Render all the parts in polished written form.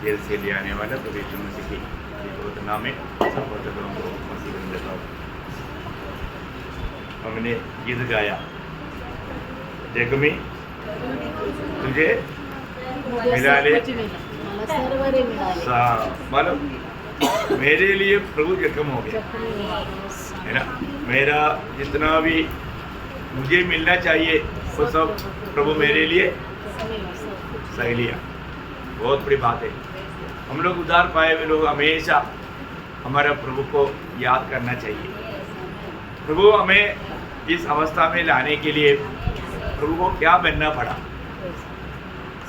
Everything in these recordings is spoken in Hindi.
जेल से ले आने वाला पवित्र मसीह की पवित्र नाम में सब पवित्रों को मसीह में देता हूँ। हमने गीत गाया, जग में तुझे मिलाले मतलब मेरे लिए प्रभु जख्म हो गया है ना। मेरा जितना भी मुझे मिलना चाहिए वो सब प्रभु मेरे लिए सही लिया। बहुत बड़ी बात है। हम लोग उद्धार पाए हुए लोग हमेशा हमारा प्रभु को याद करना चाहिए। प्रभु हमें इस अवस्था में लाने के लिए प्रभु को क्या बनना पड़ा।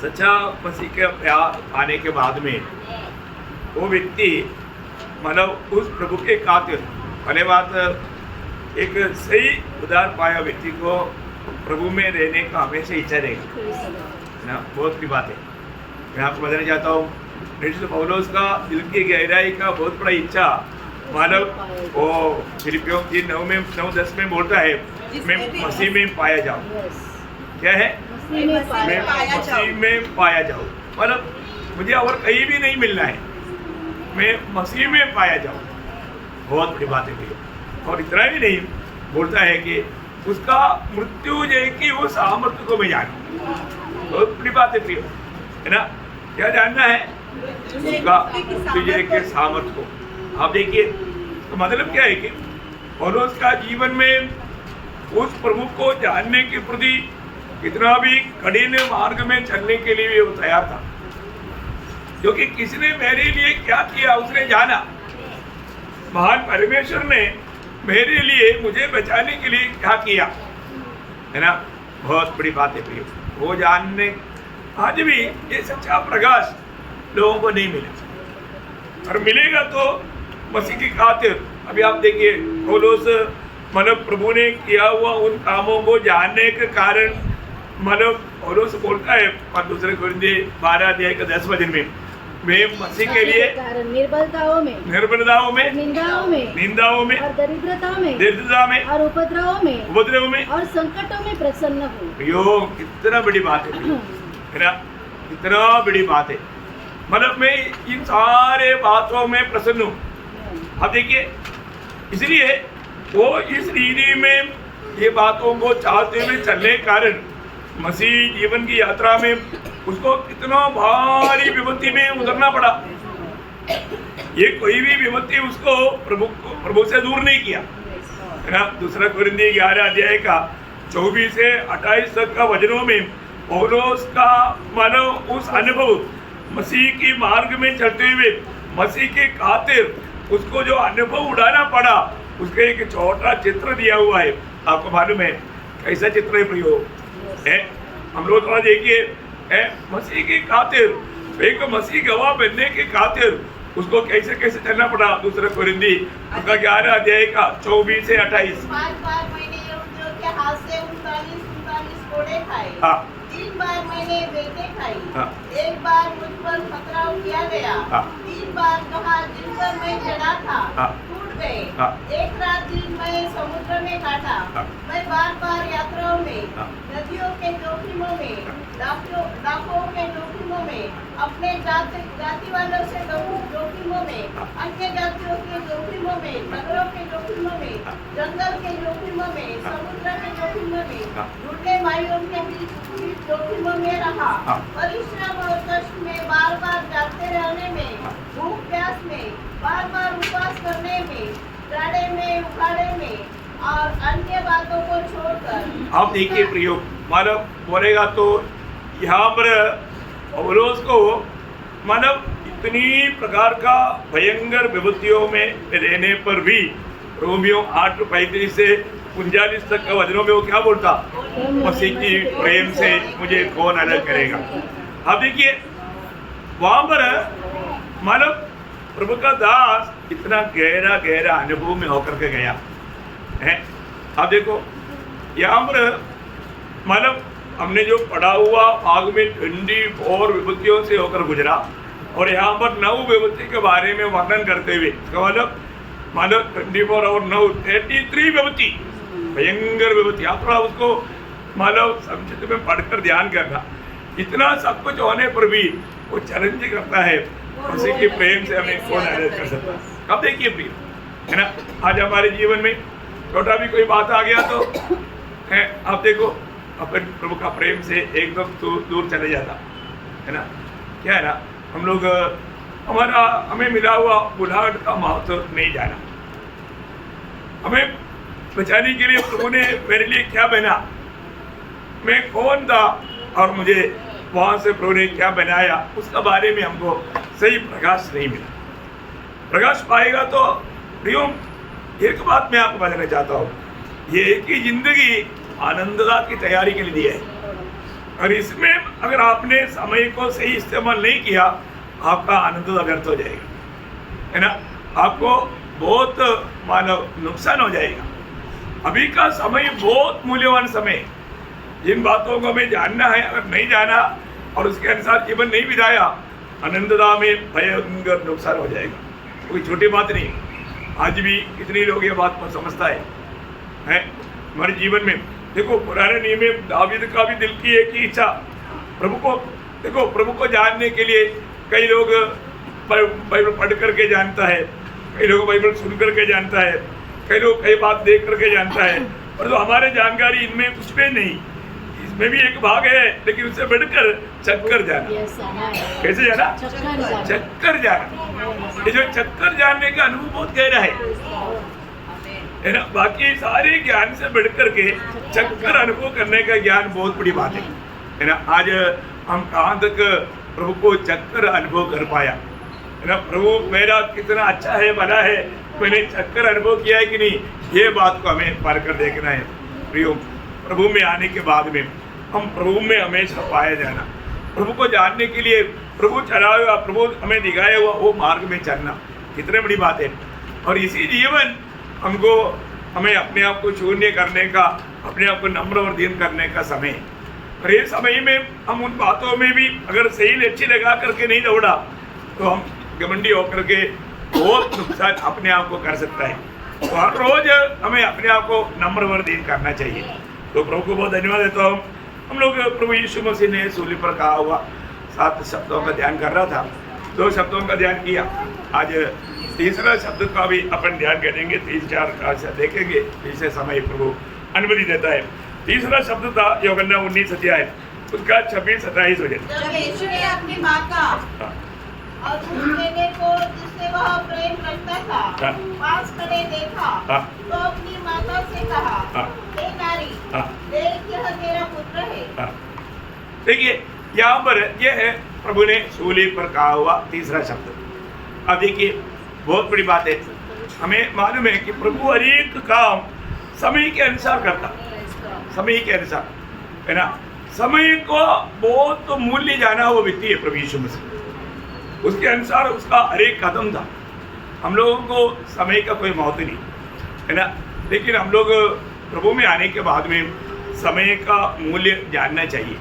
सच्चा मसीह के प्यार आने के बाद में वो व्यक्ति मतलब उस प्रभु के खातिर पहले बात एक सही उद्धार पाया व्यक्ति को प्रभु में रहने का हमेशा इच्छा रहेगी ना। बहुत की बात है। मैं आपको बताना चाहता हूँ, प्रेरित पौलुस का दिल की गहराई का बहुत बड़ा इच्छा मानव वो फिलिपियों 3:9-10 में बोलता है, मैं मसीह में पाया जाऊँ। क्या है? मैं मसीह में पाया जाऊँ। मतलब मुझे और कहीं भी नहीं मिलना है, मैं मसीह में पाया जाऊँ। बहुत बड़ी बात है। और इतना ही नहीं, बोलता है कि उसका मृत्यु जो है कि वो सामर्थ्य को मैं जानूं। बहुत बड़ी बात है प्रिय, है ना। क्या जानना है? उसका तुझे के सामर्थ्य को। आप देखिए तो मतलब क्या है कि पौलुस का जीवन में उस प्रभु को जानने के प्रति कितना भी कठिन मार्ग में चलने के लिए वो तैयार था, क्योंकि किसी ने मेरे लिए क्या किया उसने जाना। महान परमेश्वर ने मेरे लिए मुझे बचाने के लिए क्या किया, है ना। बहुत बड़ी बात है प्रिय। वो जानने आज भी ये सच्चा प्रकाश लोगों को नहीं मिला, और मिलेगा तो मसीह की खातिर। अभी आप देखिए पौलुस मतलब प्रभु ने किया हुआ उन कामों को जानने के कारण मतलब पौलुस बोलता है और दूसरे कोरिन्थी 12:10 में मैं मसीह के लिए निर्बलताओं में निंदाओं में और दरिद्रता में और उपद्रवों में और संकटों में प्रसन्न हूँ। यो कितना बड़ी बात है ना, कितना बड़ी बात है। मतलब मैं इन सारे बातों में प्रसन्न हूँ। अब देखिए इसलिए वो इस रीति में ये बातों को चाहते हुए चलने के कारण मसीह जीवन की यात्रा में उसको कितना भारी विपत्ति में उतरना पड़ा। ये कोई भी विपत्ति उसको प्रभु से दूर नहीं किया, है ना। दूसरा कोरिन्थी 11 का 24 से 28 तक का वचनों में पौलुस का मानो उस अनुभव मसीह की मार्ग में चलते हुए मसीह के खातिर उसको जो अनुभव उड़ाना पड़ा, उसका एक छोटा चित्र दिया हुआ है। आपको मालूम है कैसा चित्र है प्रियो? है हम लोग थोड़ा देखिए, मसीह की खातिर एक मसीह गवाह बनने के खातिर उसको कैसे कैसे चलना पड़ा। दूसरा कोरिन्थी 11 का 24 से 28। 5 बार मैंने यहूदियों के हाथ से 39 कोड़े खाए। 3 बार मैंने बेटे खाई। 1 बार मुझ पर पथराव किया गया। 3 बार कहा जिन पर मैं चढ़ा था टूट गए। 1 रात दिन मैं समुद्र में काटा। मैं बार यात्राओं में, नदियों के जोखिमों में, डाकों के जोखिमों में, अपने जाति वालों से जोखिमों में, अन्य जातियों के जोखिमों में, नगरों के जोखिमों में, जंगल के जोखिमों में, समुद्र के जोखिमों में, झूठे भाइयों के बीच जोखिमों में रहा। परिश्रम और कष्ट में, बार जागते रहने में, भूख प्यास में, बार उपवास करने में, जाड़े में, उखाड़े में और अन्य बातों को छोड़कर। आप देखिए प्रियो, मानव बोलेगा तो यहाँ पर पौलुस को मानव इतनी प्रकार का भयंकर विपत्तियों में रहने पर भी रोमियो 8:35 से 39 तक का वचनों में वो क्या बोलता? मसीह की प्रेम से मुझे कौन अलग करेगा। अब देखिए वहां पर मानव प्रभु का दास इतना गहरा अनुभव में होकर के गया है। अब देखो यहाँ पर मानव हमने जो पढ़ा हुआ आग में 24 विपत्तियों से होकर गुजरा, और यहाँ पर 9 विपत्ति के बारे में वर्णन करते हुए मानव 24 और 9 33 विपत्ति, भयंकर विपत्ति। आप थोड़ा उसको मानव संक्षिप्त में पढ़कर ध्यान करना। इतना सब कुछ होने पर भी वो चैलेंज करता है, उसी के प्रेम से हमें कौन आजाद कर सकता है। अब देखिए प्रिय, है ना, आज हमारे जीवन में छोटा भी कोई बात आ गया तो है, आप देखो अपन प्रभु का प्रेम से एकदम दूर चले जाता है ना। क्या है ना, हम लोग हमें मिला हुआ बुलाहट का महत्व नहीं जाना। हमें बचाने के लिए प्रभु ने मेरे लिए क्या बना, मैं कौन था और मुझे वहाँ से प्रभु ने क्या बनाया, उसका बारे में हमको सही प्रकाश नहीं मिला। प्रकाश पाएगा तो प्रियो, एक बात मैं आपको बताना चाहता हूँ, ये एक ही जिंदगी आनंददा की तैयारी के लिए दी है, और इसमें अगर आपने समय को सही इस्तेमाल नहीं किया, आपका आनंददा व्यर्थ हो जाएगा, है ना। आपको बहुत मानव नुकसान हो जाएगा। अभी का समय बहुत मूल्यवान समय है। जिन बातों को हमें जानना है, अगर नहीं जाना और उसके अनुसार जीवन नहीं बिताया, आनंददा में भयंकर नुकसान हो जाएगा। कोई छोटी बात नहीं। आज भी कितने लोग ये बात को समझता है हमारे जीवन में। देखो पुराने नियम में दावीद का भी दिल की एक ही इच्छा, प्रभु को देखो, प्रभु को जानने के लिए कई लोग बाइबल पढ़ करके जानता है, कई लोग बाइबल सुन करके जानता है, कई लोग कई बात देख करके जानता है, पर तो हमारे जानकारी इनमें कुछ भी नहीं। इसमें भी एक भाग है, लेकिन उससे बढ़कर चक्कर जाना। कैसे जाना? चक्कर जाना। ये जो चक्कर जानने का अनुभव बहुत गहरा है ना। बाकी सारे ज्ञान से बढ़कर के चक्कर अनुभव करने का ज्ञान बहुत बड़ी बात है ना। आज हम कहाँ तक प्रभु को चक्कर अनुभव कर पाया, है ना। प्रभु मेरा कितना अच्छा है, भला है, मैंने चक्कर अनुभव किया है कि नहीं, ये बात को हमें पार कर देखना है प्रियो। प्रभु में आने के बाद में हम प्रभु में हमेशा पाया जाना, प्रभु को जानने के लिए प्रभु चलाया हुआ, प्रभु हमें दिखाया हुआ वो मार्ग में चलना, कितने बड़ी बात है। और इसी जीवन हमको हमें अपने आप को शून्य करने का, अपने आप को नम्र और दीन करने का समय है। और ये समय में हम उन बातों में भी अगर सही लक्ष्य लगा करके नहीं दौड़ा, तो हम घमंडी होकर के बहुत नुकसान अपने आप को कर सकता है। तो हर रोज हमें अपने आप को नम्र और दीन करना चाहिए। तो प्रभु को बहुत धन्यवाद देता हूँ। हम लोग प्रभु यीशु मसीह ने सूली पर कहा हुआ 7 शब्दों का ध्यान कर रहा था, 2 शब्दों का ध्यान किया। आज तीसरा शब्द का भी अपन ध्यान करेंगे, 3-4 का देखेंगे, जिसे समय प्रभु अनुमति देता है। तीसरा शब्द था यूहन्ना 19 अध्याय, उसका 26-27 हो जाए। जब यीशु ने अपनी माँ का और उस बेटे को जिससे वह प्रेम रखता था पास खड़े देखा, तो अपनी माता से कहा, हे नारी, देख यह तेरा पुत्र है। देखिए यहाँ पर यह है प्रभु ने सूली पर कहा हुआ तीसरा शब्द। अब देखिए बहुत बड़ी बात है, हमें मालूम है कि प्रभु हर एक काम समय के अनुसार करता, समय के अनुसार, है ना। समय को बहुत मूल्य जाना वो व्यक्ति है प्रभु यीशु मसीह, उसके अनुसार उसका हर एक कदम था। हम लोगों को समय का कोई महत्व नहीं, है ना। लेकिन हम लोग प्रभु में आने के बाद में समय का मूल्य जानना चाहिए,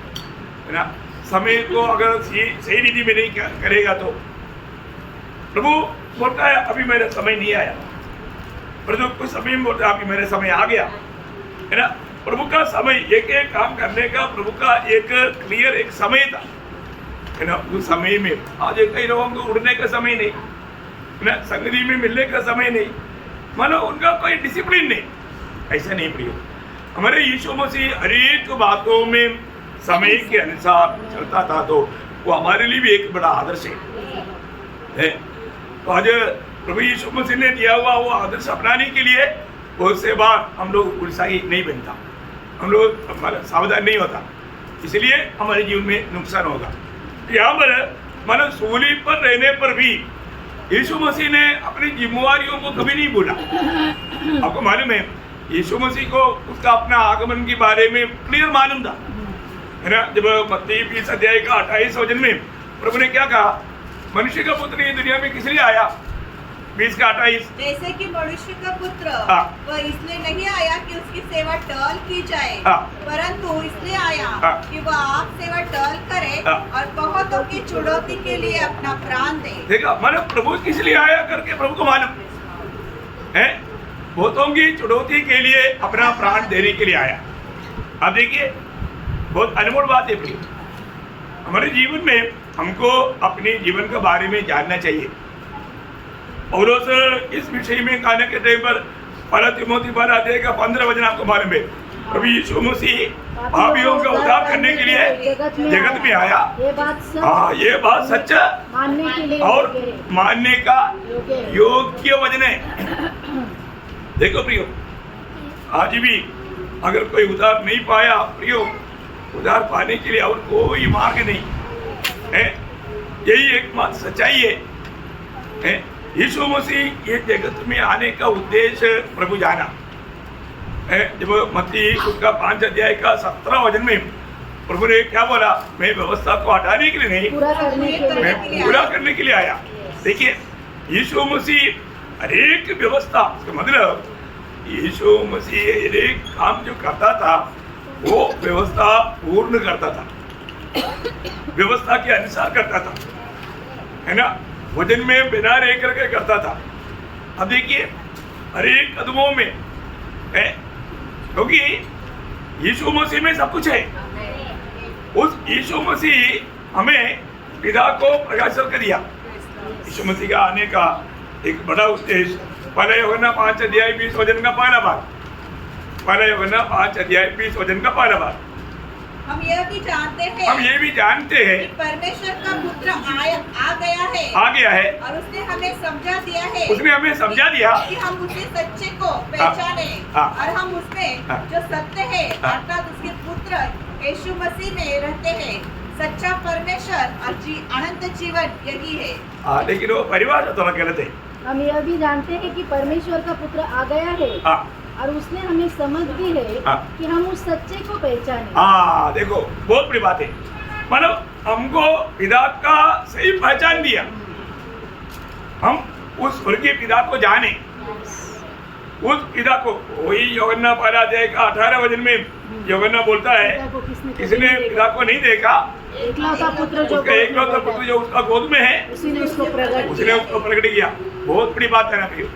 है ना। समय को अगर सही रीति में नहीं करेगा तो प्रभु बोलता है अभी मेरा समय नहीं आया, प्रभु कुछ समय में बोलता है अभी मेरा समय आ गया, है ना। प्रभु का समय एक एक काम करने का प्रभु का एक क्लियर एक समय था, है ना। उस समय में आज कई लोगों को उड़ने का समय नहीं, है ना, संगति में मिलने का समय नहीं, मानो उनका कोई डिसिप्लिन नहीं। ऐसा नहीं प्रियो, हमारे यीशु मसीह हर एक बातों में समय के अनुसार चलता था, तो वो हमारे लिए भी एक बड़ा आदर्श है। तो आज प्रभु यीशु मसीह ने दिया हुआ वो आदर्श अपनाने के लिए बहुत से बार हम लोग उत्साही नहीं बनता, हम लोग सावधान नहीं होता, इसलिए हमारे जीवन में नुकसान होगा। यहाँ पर मानो सूली पर रहने पर भी यीशु मसीह ने अपनी जिम्मेवारियों को कभी नहीं भूला। आपको मालूम है यीशु मसीह को उसका अपना आगमन के बारे में क्लियर मालूम था, है ना। जब मत्ती 20 अध्याय का 28 वचन में प्रभु ने क्या कहा, मनुष्य का पुत्र ये दुनिया में किस लिए आया, 20 का 28, जैसे कि मनुष्य का पुत्र वह इसलिए नहीं आया कि उसकी सेवा टहल की जाए, परंतु इसलिए आया कि वह आप सेवा टहल करे और बहुतों की चुनौती के लिए अपना प्राण दे। देखा मतलब प्रभु किस लिए आया करके प्रभु को मालूम है, बहुतों की चुनौती के लिए अपना प्राण देने के लिए आया। अब देखिए बहुत अनमोल बात है प्रिय, हमारे जीवन में हमको अपने जीवन के बारे में जानना चाहिए। पौलुस इस विषय में कहने के टाइम पर पहला तिमोथी 15 वचन आपको मालूम है, प्रभु यीशु मसीह पापियों का उद्धार करने के लिए जगत में आया। ये बात सच मानने के लिए और मानने का योग्य वचन है। देखो प्रियो, आज भी अगर कोई उद्धार नहीं पाया प्रियो, उद्धार पाने के लिए और कोई मार्ग नहीं है। यही एकमात्र सच्चाई है। यीशु मसीह ये जगत में आने का उद्देश्य प्रभु जाना है। जब मत्ती उसका 5 अध्याय का 17 वचन में प्रभु ने क्या बोला, मैं व्यवस्था को हटाने के लिए नहीं, मैं पूरा करने के लिए आया। देखिए, यीशु मसीह हर एक व्यवस्था, इसका मतलब यीशु मसीह हर एक काम जो करता था वो व्यवस्था पूर्ण करता था, व्यवस्था के अनुसार करता था, है ना, वचन में बिना रह करके करता था। अब देखिए, हर एक कदमों में है, क्योंकि यीशु मसीह में सब कुछ है। उस यीशु मसीह हमें पिता को प्रकाशित कर दिया। यीशु मसीह का आने का एक बड़ा उद्देश्य, पहला यूहन्ना 5 अध्याय 20 वचन का पहला भाग, पहला यूहन्ना 5 अध्याय 20 वचन का पहला भाग। हम ये भी जानते हैं कि परमेश्वर का पुत्र आ गया है और उसने हमें समझा दिया कि हम उसके सच्चे को पहचाने और हम उसमें जो सत्य है अर्थात उसके पुत्र यीशु मसीह में रहते हैं। सच्चा परमेश्वर और अनंत जीवन यही है। लेकिन वो परिभाषा थोड़ा गलत है। हम यह भी जानते हैं कि परमेश्वर का पुत्र आ गया है और उसने हमें समझ दी है कि हम उस सच्चे को पहचाने। देखो, बहुत बड़ी बात है। मतलब हमको पिता का सही पहचान दिया, हम उस स्वर्गीय पिता को जाने, उस पिता को। वही यूहन्ना 18 वचन में यूहन्ना बोलता है, किसने पिता को नहीं देखा, एकलौता पुत्र जो उसका गोद में है उसने उसको प्रकट किया। बहुत बड़ी बात है ना प्रियो,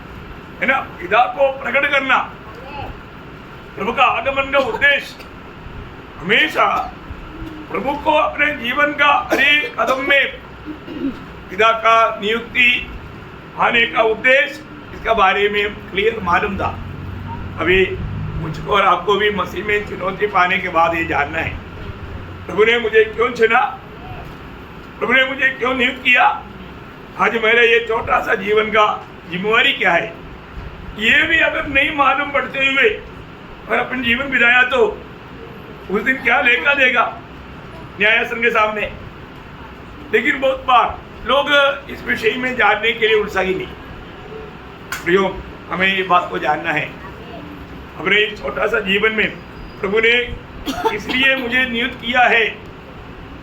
है ना, पिता को प्रकट करना। प्रभु का आगमन का उद्देश्य हमेशा प्रभु को अपने जीवन का हर एक कदम में पिता का नियुक्ति आने का उद्देश्य, इसका बारे में क्लियर मालूम था। अभी मुझको और आपको भी मसीह में चुनौती पाने के बाद ये जानना है, प्रभु ने मुझे क्यों चुना, प्रभु ने मुझे क्यों नियुक्त किया, आज मेरा ये छोटा सा जीवन का जिम्मेवारी क्या है। ये भी अगर नहीं मालूम पड़ते हुए और अपन जीवन बिताया तो उस दिन क्या लेखा देगा न्यायासन के सामने। लेकिन बहुत बार लोग इस विषय में जानने के लिए उत्साही नहीं। प्रियो, हमें ये बात को जानना है, अपने एक छोटा सा जीवन में प्रभु ने इसलिए मुझे नियुक्त किया है।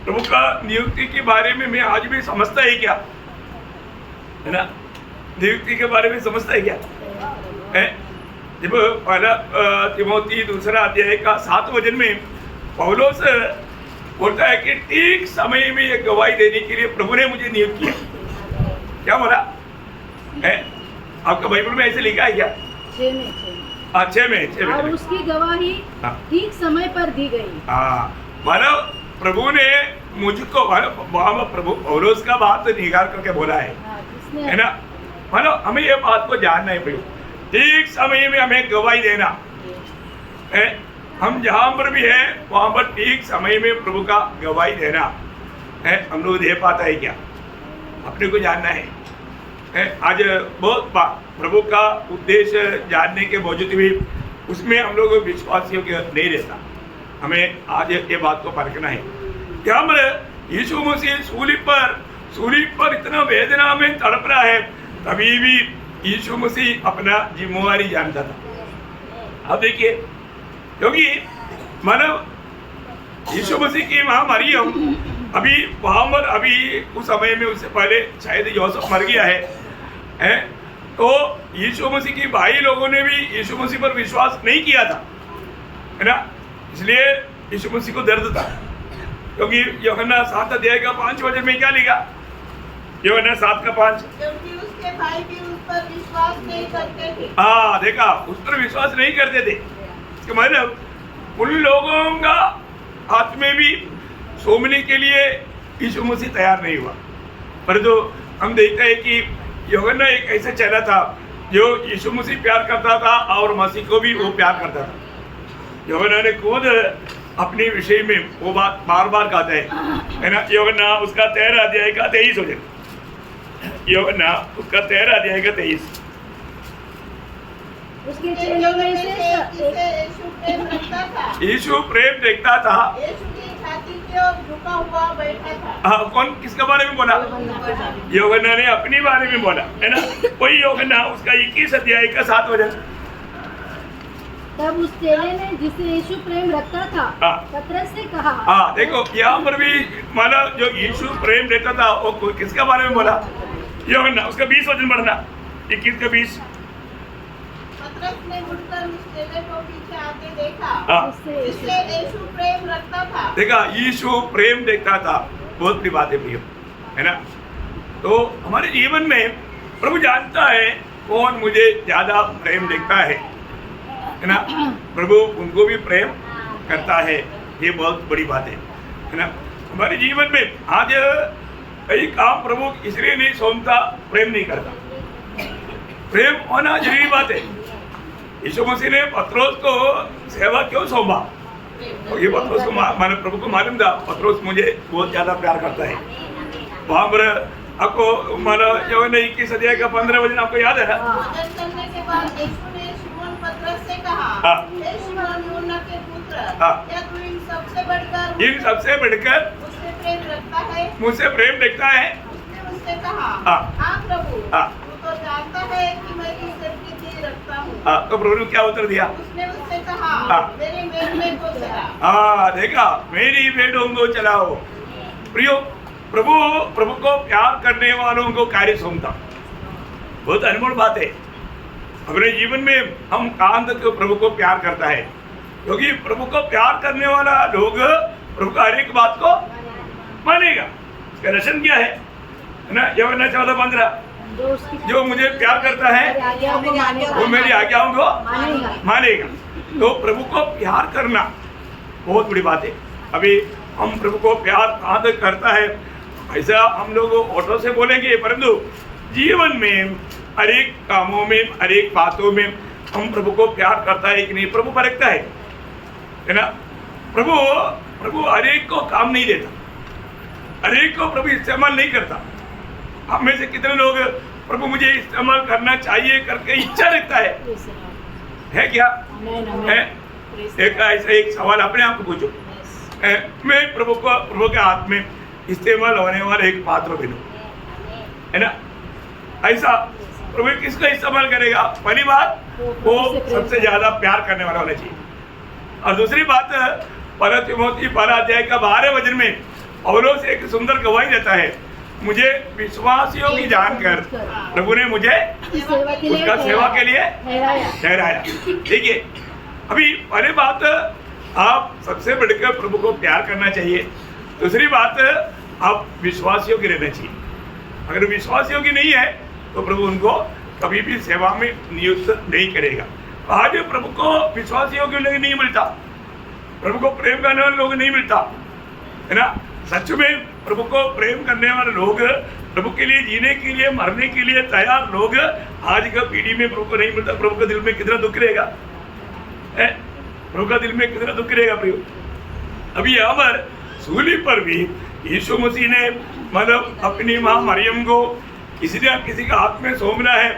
प्रभु का नियुक्ति के बारे में मैं आज भी समझता है क्या, है ना, नियुक्ति के बारे में समझता है क्या है। जब पहला तिमोथी 2 अध्याय का 7 वचन में पौलुस बोलता है कि ठीक समय में ये गवाही देने के लिए प्रभु ने मुझे नियुक्त किया। क्या बोला है? आपका बाइबल में ऐसे लिखा है क्या? 6 में और उसकी गवाही ठीक समय पर दी गई। मतलब प्रभु ने मुझको, प्रभु पौलुस का बात निकाल करके बोला है ना। मतलब हमें ये बात को जानना है प्रभु, ठीक समय में हमें गवाही देना है। हम जहाँ पर भी है वहाँ पर ठीक समय में प्रभु का गवाही देना है। हम लोग दे पाता है क्या, अपने को जानना है। आज बहुत प्रभु का उद्देश्य जानने के बावजूद भी उसमें हम लोग विश्वासियों के नहीं रहता। हमें आज ये बात को परखना है कि हम यीशु मसीह सूली पर इतना वेदना में तड़प रहा है, तभी भी यीशु मसीह अपना जिम्मेवारी जानता था। अब देखिए, क्योंकि मानव यीशु मसीह की मां मरियम अभी वहां पर, अभी उस समय में उससे पहले शायद यूसुफ मर गया है, तो यीशु मसीह की भाई लोगों ने भी यीशु मसीह पर विश्वास नहीं किया था, है ना। इसलिए यीशु मसीह को दर्द था, क्योंकि यूहन्ना 7 अध्याय का 5 वचन में क्या लिखा? यूहन्ना 7 का 5, क्योंकि उसके भाई भी उस पर विश्वास नहीं करते थे। देखा, उस पर विश्वास नहीं करते थे। इसका मतलब उन लोगों का हाथ में भी सोमने के लिए यीशु मसीह तैयार नहीं हुआ। परंतु हम देखते हैं कि यूहन्ना एक ऐसा चेला था जो यीशु मसीह प्यार करता था और मसीह को भी वो प्यार करता था। यूहन्ना ने खुद अपने विषय में वो बात बार बार कहते है ना। यूहन्ना उसका 13 अध्याय का 23 हो जाए। यूहन्ना उसका 13 अध्याय का 23। उसके चेलों में से यीशु प्रेम देखता था। यीशु की छाती की ओर झुका हुआ बैठा था। हाँ, कौन किसके बारे में बोला? यूहन्ना ने अपने बारे में बोला, है ना। वही यूहन्ना उसका 21 अध्याय का 7 वचन। तब उस चेले ने जिसे यीशु प्रेम रखता था पतरस से कहा। हाँ, देखो यहाँ पर भी माना जो यीशु प्रेम रहता था वो किसके बारे में बोला? यूहन्ना। उसका 20 वचन पढ़ना, 21 का 20। पतरस ने मुड़कर उस चेले को पीछे आते देखा जिससे यीशु प्रेम रखता था। देखा, यीशु प्रेम देखता था। बहुत बड़ी बात है प्रिय, है ना। तो हमारे जीवन में प्रभु जानता है कौन मुझे ज्यादा प्रेम देखता है ना। प्रभु उनको भी प्रेम करता है, ये बहुत बड़ी बात है ना। हमारे जीवन में आज कई काम प्रभु इसलिए नहीं सौंपता, प्रेम नहीं करता। प्रेम होना जरूरी बात है। यीशु मसीह ने पतरस को सेवा क्यों सौंपा? तो ये पतरस को माने प्रभु को मालूम था पतरस मुझे बहुत ज्यादा प्यार करता है। वहां पर आपको मानो यूहन्ना 21 अध्याय का 15 वचन आपको याद है ना। भोजन करने के बाद यीशु ने शिमोन पतरस से कहा, हे शिमोन यूहन्ना के पुत्र, क्या तू इन सबसे बढ़कर मुझसे प्रेम रखता है? मुझसे प्रेम रखता है। उसने उससे कहा, हाँ प्रभु, तू तो जानता है कि मैं इस सबकी चीज रखता हूँ। तो प्रभु ने क्या उत्तर दिया? उसने उससे कहा, मेरे मेढ़े को चला। हाँ, देखा, मेरी भेड़ों को चलाओ। प्रियो, प्रभु को प्यार करने वालों को कार्य सौंपता, बहुत अनमोल बात है। अपने जीवन में हम कांत को प्रभु को प्यार करता है, क्योंकि प्रभु को प्यार करने वाला लोग प्रभु का हर एक बात को मानेगा। इसका दर्शन क्या है ना। यूहन्ना 14:15, जो मुझे प्यार करता है वो मेरी आज्ञाओं को मानेगा। तो प्रभु को प्यार करना बहुत बड़ी बात है। अभी हम प्रभु को प्यार कहाँ तक करता है, ऐसा हम लोग ऑटो से बोलेंगे, परंतु जीवन में हर एक कामों में हर एक बातों में हम प्रभु को प्यार करता है कि नहीं, प्रभु परखता है ना। प्रभु हर एक को काम नहीं देता, हर एक को प्रभु इस्तेमाल नहीं करता। हम में से कितने लोग प्रभु मुझे इस्तेमाल करना चाहिए करके इच्छा रखता है क्या? है? एक सवाल अपने आप को पूछो, मैं प्रभु के हाथ में इस्तेमाल होने वाला एक पात्र बनूं, है ना। ऐसा प्रभु किसको इस्तेमाल करेगा? पहली बात, वो सबसे ज्यादा प्यार करने वाला होना चाहिए। और दूसरी बात, पहला तीमुथियुस 12 अध्याय का 12 वचन में पौलुस एक सुंदर गवाही देता है, मुझे विश्वासियों की जानकर प्रभु ने मुझे उसका सेवा के लिए ठहराया। देखिए, अभी पहली बात, आप सबसे बढ़कर प्रभु को प्यार करना चाहिए। दूसरी बात, आप विश्वासियों की रहना चाहिए। अगर विश्वासियों की नहीं है तो प्रभु उनको कभी भी सेवा में नियुक्त नहीं करेगा। आज प्रभु को विश्वासियों के लोग नहीं मिलता, प्रभु को प्रेम करने वाले लोग नहीं मिलता, है ना। सच में प्रभु को प्रेम करने वाले लोग, प्रभु के लिए जीने के लिए मरने के लिए तैयार लोग आज का पीढ़ी में प्रभु को नहीं मिलता। प्रभु के दिल में कितना दुख रहेगा, प्रभु का दिल में कितना दुख रहेगा प्रियो। अभी यहाँ पर सूली पर भी यीशु मसीह ने मतलब अपनी माँ मरियम को किसी न किसी का हाथ में सौंपना है।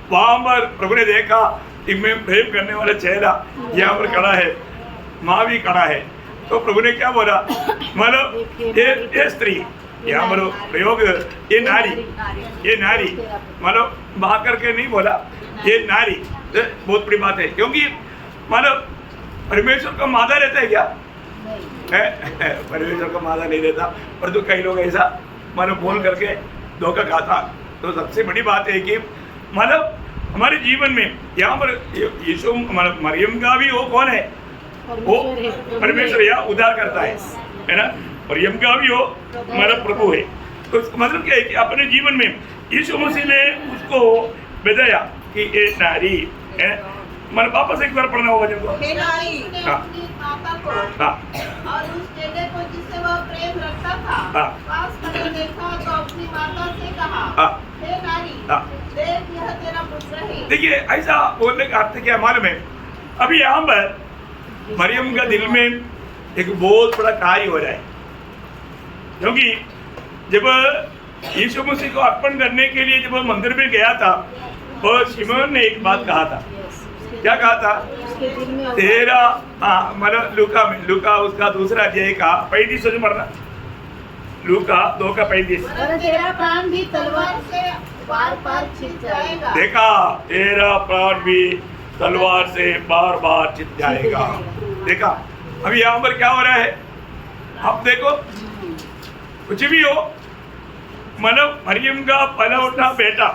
वहाँ पर प्रभु ने देखा कि मैं प्रेम करने वाला चेहरा यहाँ पर खड़ा है, माँ भी खड़ा है। तो प्रभु ने क्या बोला, मतलब ये स्त्री, यहाँ पर प्रयोग ये नारी मतलब माँ करके नहीं बोला, ये नारी। बहुत बड़ी बात है, क्योंकि मतलब परमेश्वर का मादा रहता है क्या? परमेश्वर का मादा नहीं रहता, पर तो कई लोग ऐसा मतलब बोल करके धोखा खाता। तो सबसे बड़ी बात है कि मतलब हमारे जीवन में यहाँ पर यीशु मतलब मरियम का भी वो कौन है? वो परमेश्वर या उद्धार करता है ना। मरियम का भी वो हमारा प्रभु है। तो इसका मतलब क्या है कि अपने जीवन में यीशु मसीह ने उसको बताया कि ये नारी है। मतलब वापस एक बार पढ़ना होगा जब और उस चेले को जिससे से वह प्रेम रखता था, पास खड़े देखा तो अपनी माता से कहा, हे नारी, देख यह तेरा पुत्र है। देखिए ऐसा बोलने का अर्थ क्या मालूम है? अभी यहाँ पर मरियम का दिल में एक बहुत बड़ा कार्य हो रहा है, क्योंकि जब यीशु मसीह को अर्पण करने के लिए जब वो मंदिर में गया था, वो शिमोन ने एक बात कहा था। क्या कहा था? तेरा मतलब लूका उसका दूसरा अध्याय का 35 से मरना, लूका 2 का 35। तेरा प्राण भी तलवार से बार बार छिद जाएगा। देखा, तेरा प्राण भी तलवार से बार बार छिद जाएगा। देखा, अभी यहाँ पर क्या हो रहा है? आप देखो, कुछ भी हो, मतलब मरियम का पला उठा बेटा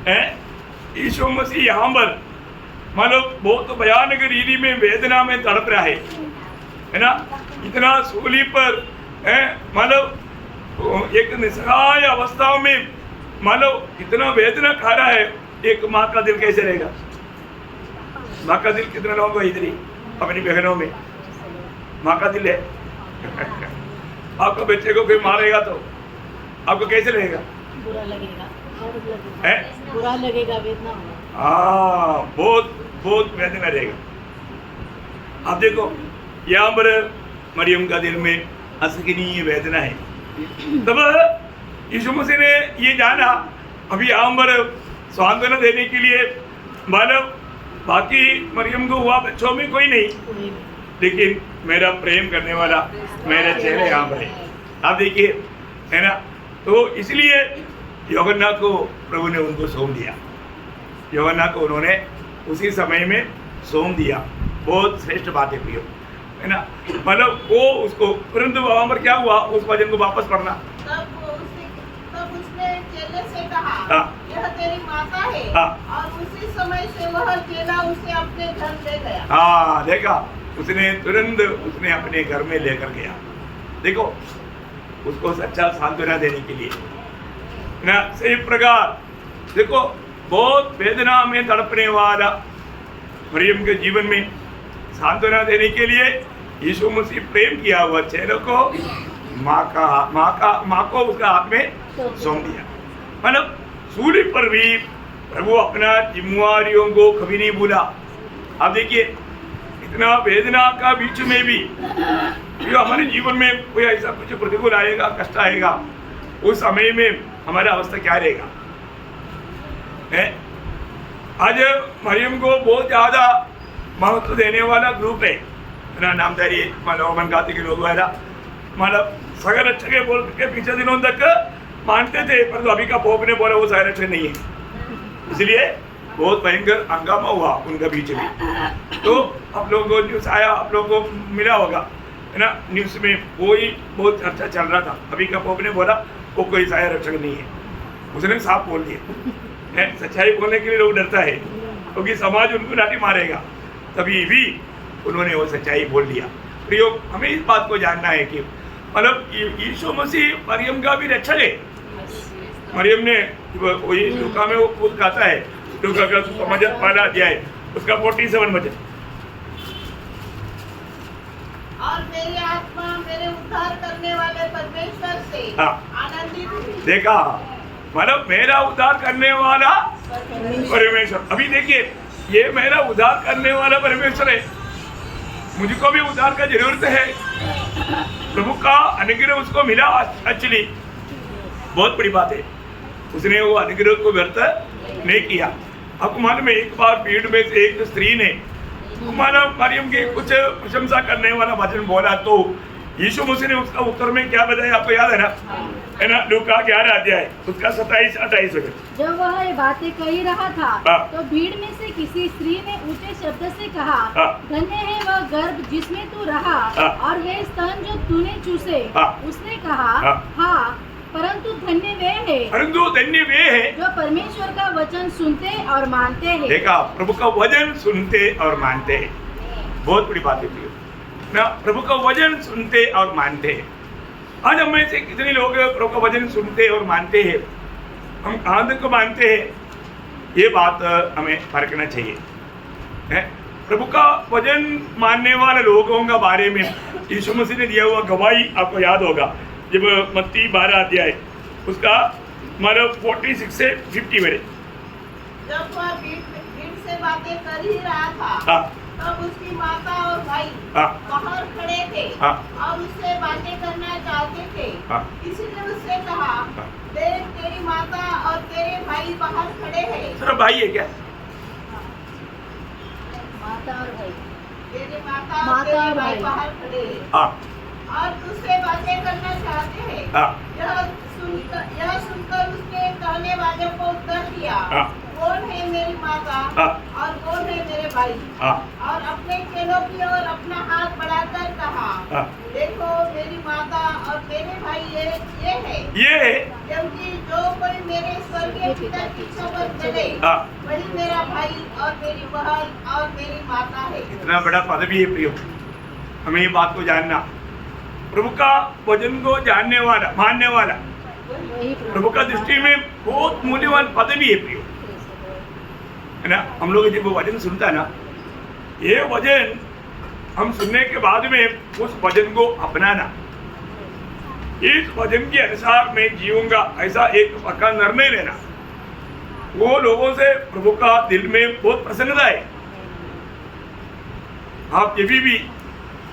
है यीशु मसीह यहाँ पर मतलब बहुत भयानक रीति में वेदना में तड़प रहा है ना? इतना सूली पर है, मतलब एक निस्सहाय अवस्था में मतलब इतना वेदना खा रहा है। एक माँ का दिल कैसे रहेगा? माँ का दिल कितने लोगों को इधर ही अपनी बहनों में माँ का दिल है। आपको बच्चे को कोई मारेगा तो आपको कैसे लगेगा? बुरा लगेगा, बुरा लगेगा, वेदना। हाँ, बहुत बहुत वेदना रहेगा। आप देखो यहाँ पर मरियम का दिल में असहनीय वेदना है। तब यीशु मसीह ने ये जाना, अभी यहाँ पर सांत्वना देने के लिए मानव बाकी मरियम को हुआ बच्चों में कोई नहीं, लेकिन मेरा प्रेम करने वाला मेरे चेहरे यहाँ पर है। आप देखिए, है ना? तो इसलिए यूहन्ना को प्रभु ने उनको सौंप दिया। यूहन्ना को उन्होंने उसी समय में सौंप दिया। बहुत श्रेष्ठ बात है प्रियो, है ना? मतलब वो उसको, परंतु वहाँ पर क्या हुआ, उस वचन को वापस पढ़ना। तब उसने चेले से कहा, यह तेरी माता है। और उसी समय से वह चेला उसे अपने घर ले गया। हाँ, देखा, उसने तुरंत उसने अपने घर में लेकर गया। देखो, उसको सच्चा सांत्वना देने के लिए ना। सही प्रकार देखो, बहुत वेदना में तड़पने वाला मरियम के जीवन में सांत्वना देने के लिए यीशु मसीह प्रेम किया हुआ चेलों को माँ को उसका हाथ में सौंप दिया। मतलब सूली पर भी प्रभु अपना जिम्मेवारियों को कभी नहीं भूला। आप देखिए, इतना वेदना का बीच में भी जो हमारे जीवन में कोई ऐसा कुछ प्रतिकूल आएगा, कष्ट आएगा, उस समय में हमारा अवस्था क्या रहेगा? आज मरियम को बहुत ज्यादा महत्व देने वाला ग्रुप है ना, नामधारी रोमन कैथोलिक लोग वगैरह, मतलब सगर रक्षक के बोल के पीछे दिनों तक मानते थे, परंतु अभी का पोप ने बोला वो सगर रक्षक नहीं है, इसलिए बहुत भयंकर हंगामा हुआ उनका बीच में। तो आप लोगों को न्यूज़ आया, आप लोगों को मिला होगा, है ना? न्यूज़ में वही बहुत चर्चा चल रहा था। अभी का पोप ने बोला वो कोई सहायक रक्षक नहीं है, उसने साफ बोल दिया। सच्चाई बोलने के लिए लोग डरता है क्योंकि समाज उनको लाठी मारेगा, तभी भी उन्होंने वो सच्चाई बोल दिया। प्रयोग हमें इस बात को जानना है कि मतलब यीशु मसीह मरियम का भी रक्षक है। मरियम ने वही लूका में वो खुद कहता है, लूका का समझ पहला अध्याय उसका 47 वचन, और मेरी आत्मा मेरे उद्धार करने वाले परमेश्वर से आनंदित हुई। देखा, मतलब मेरा उद्धार करने वाला परमेश्वर। अभी देखिए, ये मेरा उद्धार करने वाला परमेश्वर है, मुझको भी उद्धार का जरूरत है। प्रभु का अनुग्रह उसको मिला, एक्चुअली बहुत बड़ी बात है। उसने वो अनुग्रह को व्यर्थ नहीं किया। आपको मालूम है, एक बार भीड़ में से एक स्त्री ने मालूम मरियम की कुछ प्रशंसा करने वाला वचन बोला, तो यीशु मसीह ने उसका उत्तर में क्या बताया, आपको याद है ना? लूका 11 अध्याय उसका 27-28 वचन। जब वह ये बातें कह रहा था तो भीड़ में से किसी स्त्री ने ऊंचे शब्द से कहा, धन्य है वह गर्भ जिसमें तू रहा और वे स्तन जो तूने चूसे। उसने कहा, हाँ, परंतु धन्य वे है जो परमेश्वर का वचन सुनते और मानते हैं। देखा, प्रभु का वचन सुनते और मानते हैं, बहुत बड़ी बात है ना। प्रभु का वचन सुनते और मानते हैं। आज हम में से कितने लोग प्रभु का वचन सुनते और मानते हैं? हम कहाँ तक को मानते हैं? ये बात हमें परखना चाहिए, है? प्रभु का वचन मानने वाले लोगों का बारे में यीशु मसीह ने दिया हुआ गवाही आपको याद होगा, जब मत्ती 12 अध्याय उसका मतलब 46 से 50 में जब वह भीड़ से बातें कर ही रहा था, हाँ, तब उसकी माता और भाई हाँ, बाहर खड़े थे, हाँ, और उससे बातें करना चाहते थे। हाँ, इसलिए उससे कहा, हाँ, देख तेरी माता और तेरे भाई बाहर खड़े हैं। सिर्फ भाई है क्या? माता और भाई, तेरी माता और तेरे भाई बाहर खड़े हैं हाँ, और तुझसे बातें करना चाहते हैं। हाँ, यह सुनकर उसने कहने वाले को उत्तर दिया, हाँ, कौन है मेरी माता हाँ, और कौन है मेरे भाई? हाँ, और अपने चेलों की ओर अपना हाथ बढ़ाकर कहा, हाँ, देखो मेरी माता और मेरे भाई ये है। ये क्योंकि जो कोई मेरे स्वर्गीय पिता की इच्छा पर चले, हाँ, वही मेरा भाई और मेरी बहन और मेरी माता है। इतना बड़ा पद भी है प्रियो, हमें ये बात को जानना, प्रभु का वचन को जानने वाला, मानने वाला, वही प्रभु का दृष्टि में बहुत मूल्यवान पद भी है प्रियो, है ना। हम लोग जब वो वचन सुनता है ना, ये वचन हम सुनने के बाद में उस वचन को अपनाना, इस वचन के अनुसार मैं जीऊंगा, ऐसा एक पक्का निर्णय लेना, वो लोगों से प्रभु का दिल में बहुत प्रसन्नता है। आप ये भी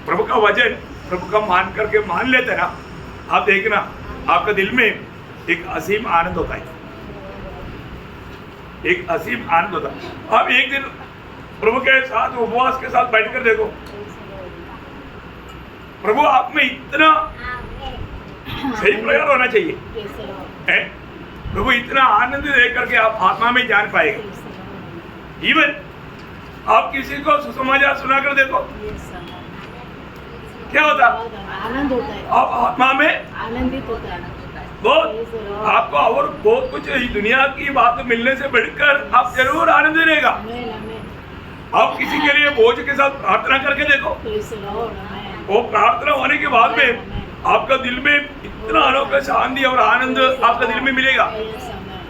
प्रभु का वचन प्रभु का मान करके मान लेते ना, आप देखना आपका दिल में एक असीम आनंद होता है, एक असीम आनंद होता है। आप एक दिन प्रभु के साथ उपवास के साथ बैठकर देखो, प्रभु आप में इतना सही प्रयास होना चाहिए है, प्रभु इतना आनंद दे करके आप आत्मा में जान पाएंगे। इवन आप किसी को सुसमाचार सुनाकर देखो, क्या होता है? आनंद होता है, आप आत्मा में आनंदित होता है। बहुत आपको और बहुत कुछ इस दुनिया की बात मिलने से बढ़कर आप जरूर आनंद रहेगा। आमेन, आमेन। आप किसी के लिए बोझ के साथ प्रार्थना करके देखो, प्रेज़ द लॉर्ड, आमेन। वो प्रार्थना होने के बाद में आपका दिल में इतना अनोखा शांति और आनंद आपका दिल में मिलेगा। यस, आमेन।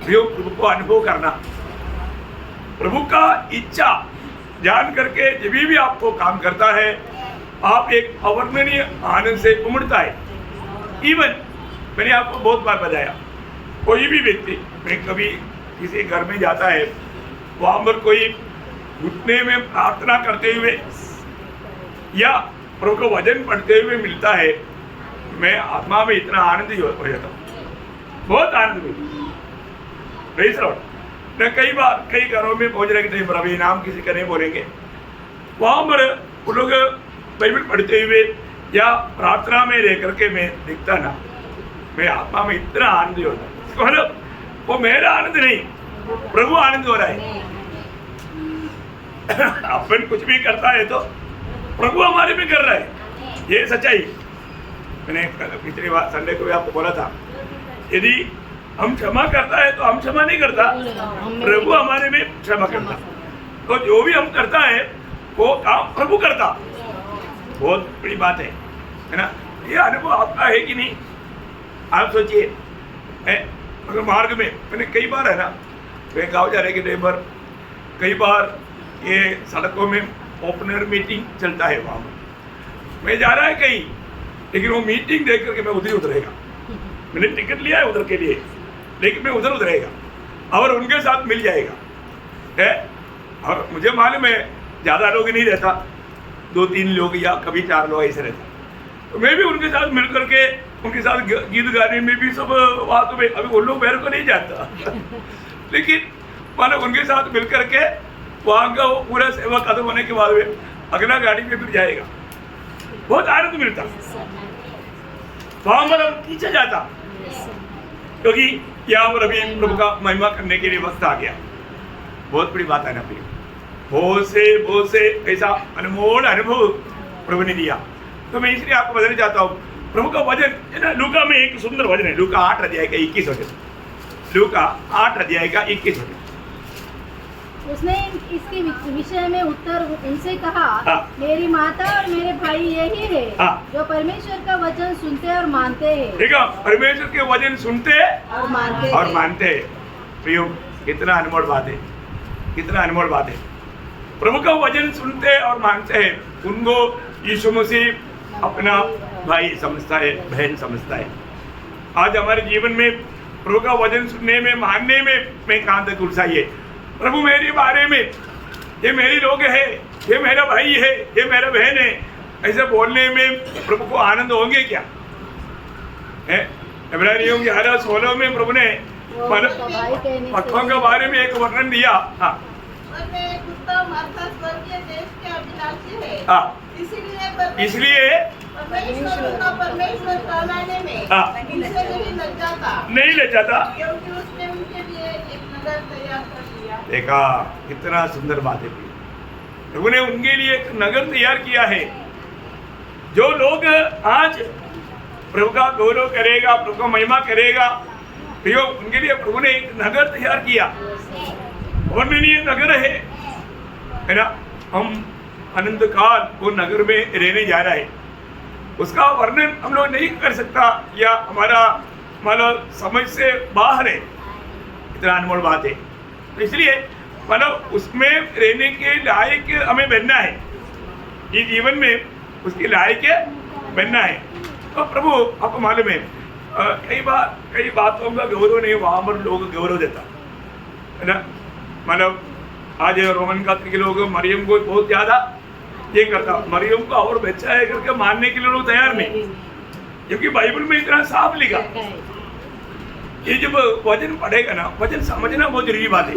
प्रभु को अनुभव करना, प्रभु का इच्छा जान करके जब भी आपको काम करता है, आप एक अवर्णनीय आनंद से उमड़ता है। इवन मैंने आपको बहुत बार बताया, कोई भी व्यक्ति, मैं कभी किसी घर में जाता है, वहाँ पर कोई घुटने में प्रार्थना करते हुए या प्रभु का वचन पढ़ते हुए मिलता है, मैं आत्मा में इतना आनंदित हो जाता हूँ, बहुत आनंद में। मैं कई बार कई घरों में पहुँच रहे थे, अभी नाम किसी का नहीं बोलेंगे, वहाँ पर वो लोग बाइबल पढ़ते हुए या प्रार्थना में रह करके मैं दिखता ना, मैं आत्मा में इतना आनंद होता है। मतलब वो मेरा आनंद नहीं, प्रभु आनंद हो रहा है। अपन कुछ भी करता है तो प्रभु हमारे में कर रहा है, ये सच्चाई। मैंने पिछले बार संडे को भी आपको बोला था, यदि हम क्षमा करता है तो हम क्षमा नहीं करता, प्रभु हमारे में क्षमा करता। तो जो भी हम करता है वो काम प्रभु करता, बहुत बड़ी बात है ना। ये अनुभव आपका है कि नहीं, आप सोचिए। अगर मार्ग में मैंने कई बार है ना, मैं गाँव जा रहे के टाइम पर कई बार ये सड़कों में ओपनर मीटिंग चलता है, वहाँ मैं जा रहा है कहीं, लेकिन वो मीटिंग देख करके मैं उधर ही उतरेगा। मैंने टिकट लिया है उधर के लिए, लेकिन मैं उधर उतरेगा और उनके साथ मिल जाएगा है। और मुझे मालूम है ज़्यादा लोग नहीं रहता, 2-3 लोग या कभी 4 लोग ऐसे रहते, तो मैं भी उनके साथ मिल करके उनके साथ गीत गाने में भी सब बात में, अभी उन लोग मेरे को नहीं जानता लेकिन मानो उनके साथ मिल करके वहाँ का वो पूरा सेवा खत्म होने के बाद में अगला गाड़ी में फिर जाएगा, बहुत आनंद मिलता। वहाँ पर हम पीछे जाता, क्योंकि यहाँ पर अभी प्रभु का महिमा करने के लिए वक्त आ गया। बहुत बड़ी बात है ना प्रिय, बहुत से ऐसा अनमोल अनुभव प्रभु ने दिया। तो मैं इसलिए आपको बताना चाहता हूँ, प्रभु का वचन है ना, लूका में एक सुंदर वचन है, लूका 8 अध्याय का 21 वचन, लूका 8 अध्याय का 21 वचन। उसने इसके विषय में उत्तर उनसे कहा, हाँ। मेरी माता और मेरे भाई यही है, हाँ। जो परमेश्वर का वचन सुनते और मानते हैं। ठीक है, परमेश्वर के वचन सुनते और मानते और मानते हैं। प्रियो, कितना अनमोल बात है, कितना अनमोल बात है। प्रभु का वचन सुनते और मानते हैं, उनको यीशु मसीह अपना भाई समझता है, बहन समझता है। आज हमारे जीवन में प्रभु का वचन सुनने में, मानने में मैं कहाँ तक उलझाइए। प्रभु मेरे बारे में, ये मेरे लोग है, ये मेरा भाई है, ये मेरा बहन है, ऐसे बोलने में प्रभु को आनंद होंगे क्या? इब्रानियों 11:16 में प्रभु ने पत्थरों के बारे में एक वर्णन दिया। हाँ, इसलिए परमेश्वर कहलाने में नहीं ले जाता, क्योंकि उसने उनके लिए एक नगर तैयार कर दिया। देखा कितना सुंदर बात है। प्रभु ने उनके लिए एक नगर तैयार किया है। जो लोग आज प्रभु का गौरव करेगा, प्रभु का महिमा करेगा, प्रियो, उनके लिए प्रभु ने एक नगर तैयार किया। वर्णनीय नगर है ना। हम अनंत काल वो नगर में रहने जा रहा है, उसका वर्णन हम लोग नहीं कर सकता, या हमारा मतलब समझ से बाहर है। इतना अनमोल बात है, तो इसलिए मतलब उसमें रहने के लायक हमें बनना है, ये जीवन में उसके लायक बनना है। तो प्रभु आपको मालूम है, कई बातों का गौरव नहीं वहाँ पर लोग गौरव देता है ना। मतलब आज रोमन कैथोलिक लोग मरियम को बहुत ज़्यादा ये करता, मरियम को और बच्चा है करके मानने के लिए लोग तैयार नहीं, क्योंकि बाइबल में इतना साफ लिखा। ये जब वचन पढ़ेगा ना, वचन समझना बहुत जरूरी बात है।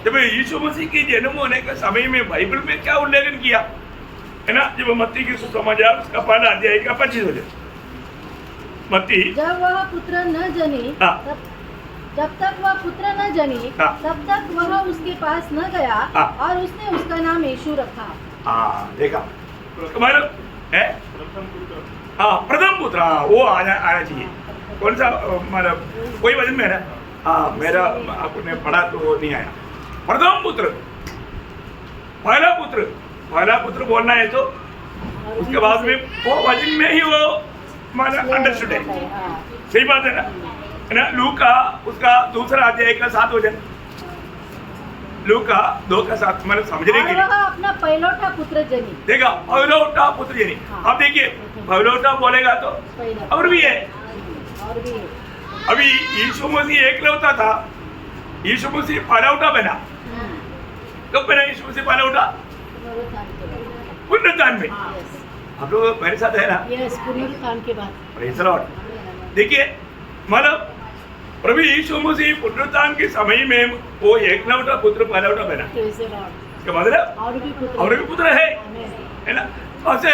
जब यीशु मसीह के जन्म होने के समय में बाइबल में क्या उल्लेखन किया है ना, जब मत्ती की सुसमाचार उसका 1 अध्याय का 25 हो जाए। मत्ती, जब वह पुत्र न जनी, जब तक वह पुत्र न जनी, तब तक वह उसके पास न गया, और उसने उसका नाम यीशु रखा। देखा मतलब है, प्रथम पुत्र, वो आना चाहिए। कौन सा मतलब कोई वजन में है ना, मेरा आपने पढ़ा तो वो नहीं आया। प्रथम पुत्र, पहला पुत्र बोलना है, तो उसके बाद में वो वजन में ही वो मतलब अंडरस्टूड है। सही बात है ना। लूका उसका 2 अध्याय का 7 वचन, लूका 2:7 मतलब समझने के लिए अपना पहलौठा पुत्र जनी। देखा, पहलौठा पुत्र जनी। अब देखिए, पहलौठा बोलेगा तो और भी है। अभी यीशु मसीह एकलौता था, यीशु मसीह पहलौठा बना। कब बना यीशु मसीह पहलौठा? पुनरुत्थान में। आप लोग मेरे साथ है ना? पुनरुत्थान के बाद। Praise the Lord. देखिए मतलब प्रभु यीशु मसीह पुनरुत्थान के समय में वो एकलौता पुत्र पहलौठा बना। इसका मतलब और भी पुत्र है ना। ऐसे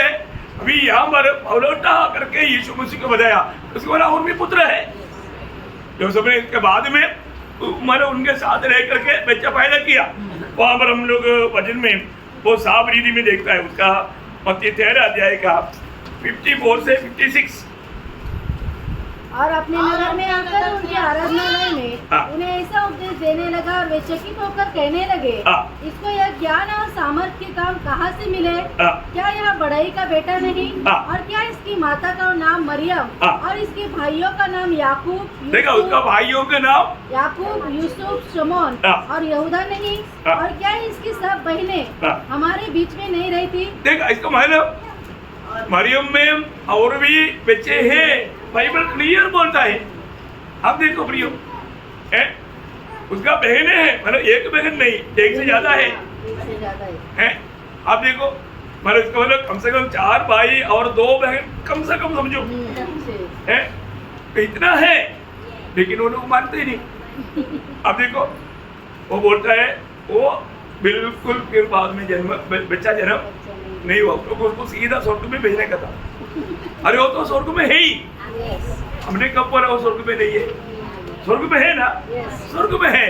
अभी यहाँ पर पहलौठा करके यीशु मसीह को बताया, उसके बाद और भी पुत्र है जो सबने इसके बाद में मतलब उनके साथ रह करके बच्चा पैदा किया। वहाँ पर हम लोग वचन में वो साफ रीति में देखता है, उसका मत्ती 13 अध्याय का 54 से 56। और अपने नगर में आकर उनके आराधनालय में उन्हें ऐसा उपदेश देने लगा, और वे चकित होकर कहने लगे, इसको यह ज्ञान और सामर्थ्य के काम कहाँ से मिले? क्या यह बढ़ई का बेटा नहीं? और क्या इसकी माता का नाम मरियम और इसके भाइयों का नाम याकूब? देखा, उसका भाइयों का नाम याकूब, यूसुफ, शमौन और यहूदा नहीं? और क्या इसकी सब बहनें हमारे बीच में नहीं रहती? देखा, इसका मतलब मरियम में और भी बच्चे हैं। बाइबल क्लियर बोलता है। आप देखो प्रियो, उसका बहन है, मतलब एक बहन नहीं, एक से ज्यादा है। आप देखो मतलब इसका मतलब कम से कम 4 भाई और 2 बहन, कम से कम समझो है, तो इतना है। लेकिन वो लोग मानते ही नहीं। आप देखो, वो बोलता है वो बिल्कुल फिर बाद में बच्चा जन्म नहीं हुआ, तो उसको सीधा स्वर्ग में भेजने का था। अरे वो तो स्वर्ग में है ही, हमने कब बोला वो स्वर्ग में नहीं है? स्वर्ग में है ना, स्वर्ग में है,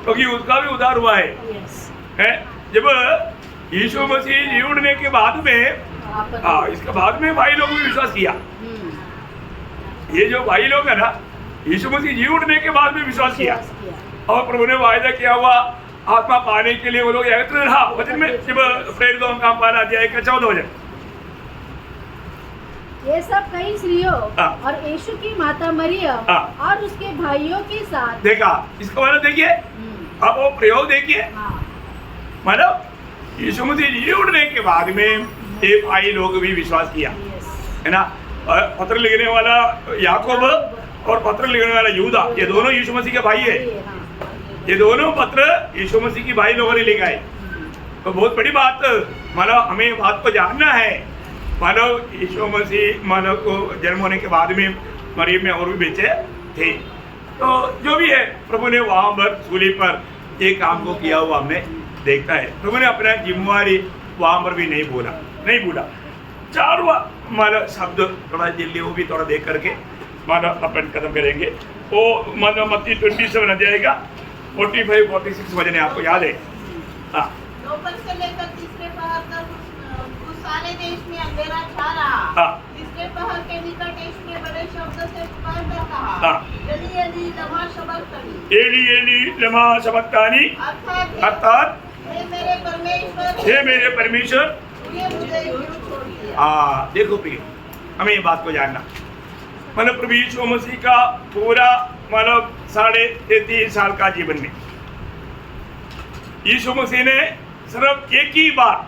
क्योंकि उसका भी उद्धार हुआ है। जब यीशु मसीह जी उठने के बाद में इसके बाद में भाई लोग भी विश्वास किया। ये जो भाई लोग है ना, यीशु मसीह जी उठने के बाद में विश्वास किया, और प्रभु ने वायदा किया हुआ आत्मा पाने के लिए वो लोग एकत्र रहा। वचन में जब प्रेरितों का 12 अध्याय का 14 वचन, ये सब कई स्त्रियों और यीशु की माता मरियम और उसके भाइयों के साथ। देखा, इसको मतलब देखिए, अब वो प्रयोग देखिए, मतलब यीशु मसीह जी उठने के बाद में ये भाई लोग भी विश्वास किया, है ना। और पत्र लिखने वाला याकूब और पत्र लिखने वाला यहूदा, ये दोनों यीशु मसीह के भाई है। ये दोनों पत्र यीशु मसीह की भाई लोगों ने लिखा है। तो बहुत बड़ी बात, मानो हमें बात को जानना है। मानो यीशु मसीह मानो को जन्म होने के बाद में मरियम में और भी बेचे थे। तो जो भी है, प्रभु ने वहाँ पर सूली पर ये काम को किया हुआ हमने देखता है। प्रभु ने अपना जिम्मेवारी वहाँ पर भी नहीं भूला। चार मानो शब्द थोड़ा जल्दी वो भी थोड़ा देख करके मानो अपन खत्म करेंगे। वो मानो मत्ती 27 अध्याय का 45-46 वचन आपको याद है। हाँ, दोपहर से लेकर तीसरे पहर तक उस सारे देश में अंधेरा छा रहा। तीसरे पहर के निकट यीशु ने बड़े शब्द से पुकार कर कहा, एली एली लमा शबक्तानी, एली एली लमा शबक्तानी, अर्थात हे मेरे परमेश्वर तूने मुझे क्यों छोड़ दिया। देखो प्रिय, हमें ये बात को जानना, मतलब प्रभु यीशु मसीह का पूरा मतलब 33.5 साल का जीवन में यीशु मसीह ने सिर्फ एक ही बार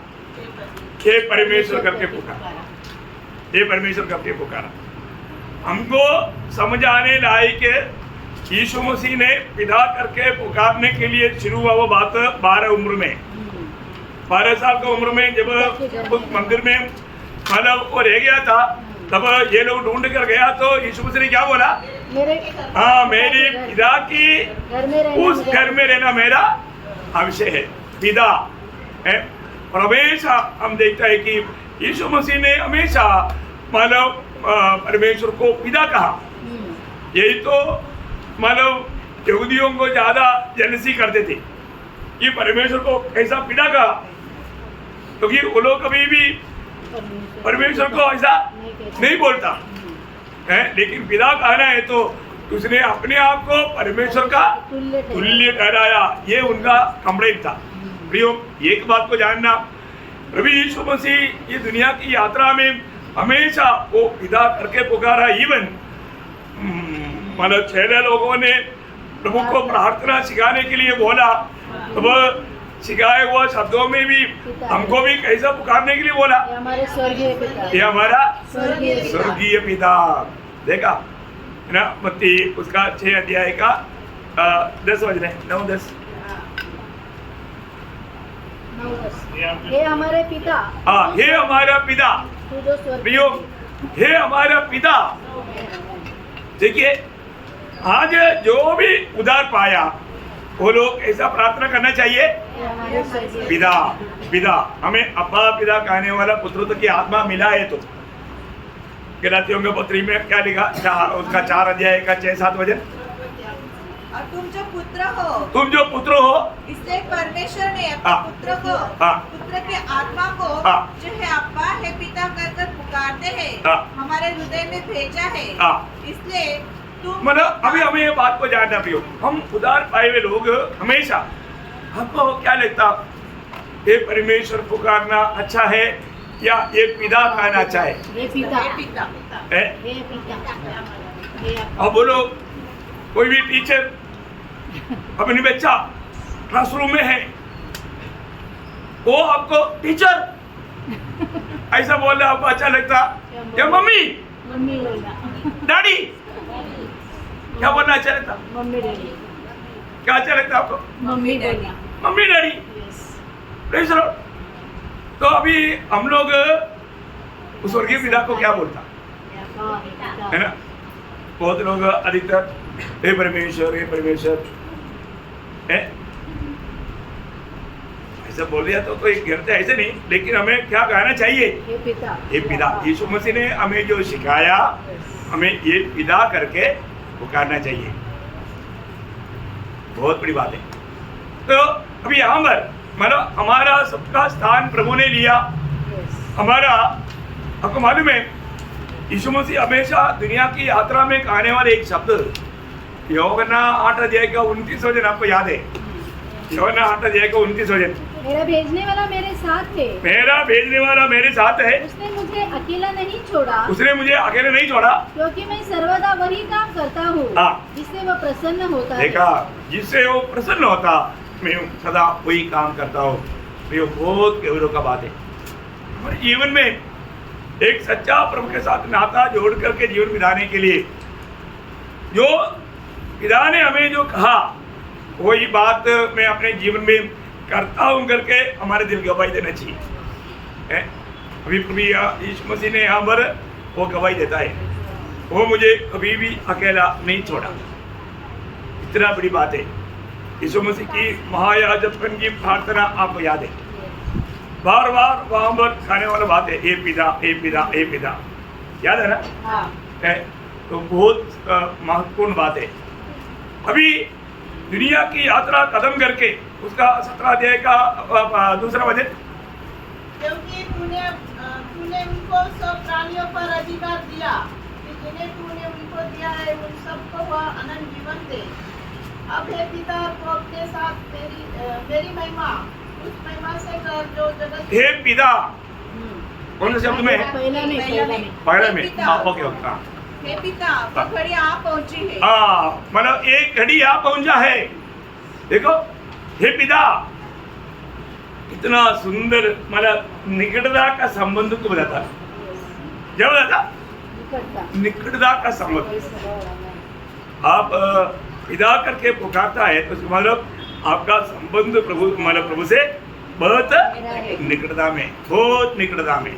हे परमेश्वर करके पुकारा, हे परमेश्वर करके पुकारा। हमको समझ आने लायक यीशु मसीह ने पिता करके पुकारने के लिए शुरू हुआ वो बात 12 साल की उम्र में जब उस मंदिर में मतलब वो रह गया था, तब ये लोग ढूंढ कर गया तो यीशु मसीह ने क्या बोला, मेरे पिता की उस घर में रहना मेरा अवश्य है। पिता है, और हमेशा हम देखते हैं कि यीशु मसीह ने हमेशा मानव परमेश्वर को पिता कहा। यही तो मानव यहूदियों को ज्यादा जेलसी करते थे कि परमेश्वर को ऐसा पिता कहा, क्योंकि वो लोग कभी भी परमेश्वर को ऐसा नहीं बोलता है। लेकिन पिता कहना है तो उसने अपने आप को परमेश्वर का तुल्य ठहराया। ये उनका कंप्लेंट था। प्रियो, एक बात को जानना, प्रभु यीशु मसीह ये दुनिया की यात्रा में हमेशा वो पिता करके पुकारा। इवन मतलब 6 लोगों ने प्रभु को प्रार्थना सिखाने के लिए बोला, तब सिखाए हुआ शब्दों में भी हमको भी कैसा पुकारने के लिए बोला, ये हमारे स्वर्गीय पिता, ये हमारा स्वर्गीय पिता। देखा है ना, मत्ती उसका 6 अध्याय का 10 वचन है, 9-10। हे हमारे पिता, हे हमारा पिता, तू जो स्वर्ग प्रियो, हे हमारा पिता। देखिए, आज जो भी उधार पाया वो लोग ऐसा प्रार्थना करना चाहिए, पिता पिता। हमें अब्बा पिता कहने वाला पुत्र की आत्मा मिला है। तो गलातियों के पत्री में क्या लिखा, उसका 4 अध्याय का 6-7 वचन, और तुम जो पुत्र हो इसलिए परमेश्वर ने अपने पुत्र को पुत्र के आत्मा को जो है अब्बा है पिता कर पुकारते हैं हमारे हृदय में भेजा है। इसलिए मतलब अभी हमें ये बात को जानना भी हो, हम उधार पाए हुए लोग हमेशा हमको क्या लगता, ये परमेश्वर पुकारना अच्छा है या ये पिता कहना अच्छा है? ये पिता है? अब बोलो, कोई भी टीचर अपनी बच्चा क्लासरूम में है, वो आपको टीचर ऐसा बोल रहा, आपको अच्छा लगता या मम्मी डैडी क्या बोलना अच्छा लगता? Mummy daddy. क्या अच्छा लगता आपको? Mummy daddy. Mummy daddy. तो अभी हम लोग उस स्वर्गीय पिता को क्या बोलता है ना? बहुत लोग अधिकतर हे परमेश्वर है ऐसा बोल दिया तो कोई गिरते ऐसे नहीं, लेकिन हमें क्या कहना चाहिए? ये पिता। यीशु मसीह ने हमें जो सिखाया, हमें ये पिता करके पुकारना चाहिए। बहुत बड़ी बात है। तो अभी यहाँ पर मतलब हमारा सबका स्थान प्रभु ने लिया। हमारा, आपको मालूम है, यीशु मसीह हमेशा दुनिया की यात्रा में कहने वाले एक शब्द, यूहन्ना 8 अध्याय का 29 वचन आपको याद है? यूहन्ना 8 अध्याय का 29 वचन, मेरा भेजने वाला मेरे साथ है, मेरा भेजने वाला मेरे साथ है, उसने मुझे अकेला नहीं छोड़ा, उसने मुझे अकेले नहीं छोड़ा, क्योंकि मैं सर्वदा वही काम करता हूँ जिससे वह प्रसन्न होता है। देखा, जिससे वो प्रसन्न होता, मैं सदा वही काम करता हूँ। ये बहुत गौरव का बात है। हमारे जीवन में एक सच्चा प्रभु के साथ नाता जोड़ करके जीवन बिताने के लिए जो पिता ने हमें जो कहा वही बात मैं अपने जीवन में करता हूं करके हमारे दिल गवाही देना चाहिए। अभी प्रभु यीशु मसीह ने यहाँ पर वो गवाही देता है, वो मुझे कभी भी अकेला नहीं छोड़ा। इतना बड़ी बात है। यीशु मसीह की महायाजकपन की प्रार्थना आपको याद है, बार बार वहां पर खाने वाला बात है, ए पिता ए पिता ए पिता, याद है ना? है तो बहुत महत्वपूर्ण बात है। अभी दुनिया की यात्रा कदम करके उसका 17 अध्याय का दूसरा वचन, क्योंकि तूने उनको सब प्राणियों पर अधिकार दिया कि जिन्हें तूने उनको दिया है उन सबको वह अनंत जीवन दे। अब हे पिता तू अपने साथ मेरी महिमा उस महिमा से कर जो जगत। हे पिता कौन से शब्द में है? पहला में पहले में। हाँ ओके ओके। हाँ हे पिता वो घड़ी आ पहुंची है। हाँ मतलब एक घड़ी आ पहुंचा है। देखो हे पिता, कितना सुंदर मतलब निकटता का संबंध को बताता है। क्या बताता? निकटता का संबंध। आप पिता करके पुकारता है तो मतलब आपका संबंध प्रभु मतलब प्रभु से बहुत निकटता में, बहुत निकटता में।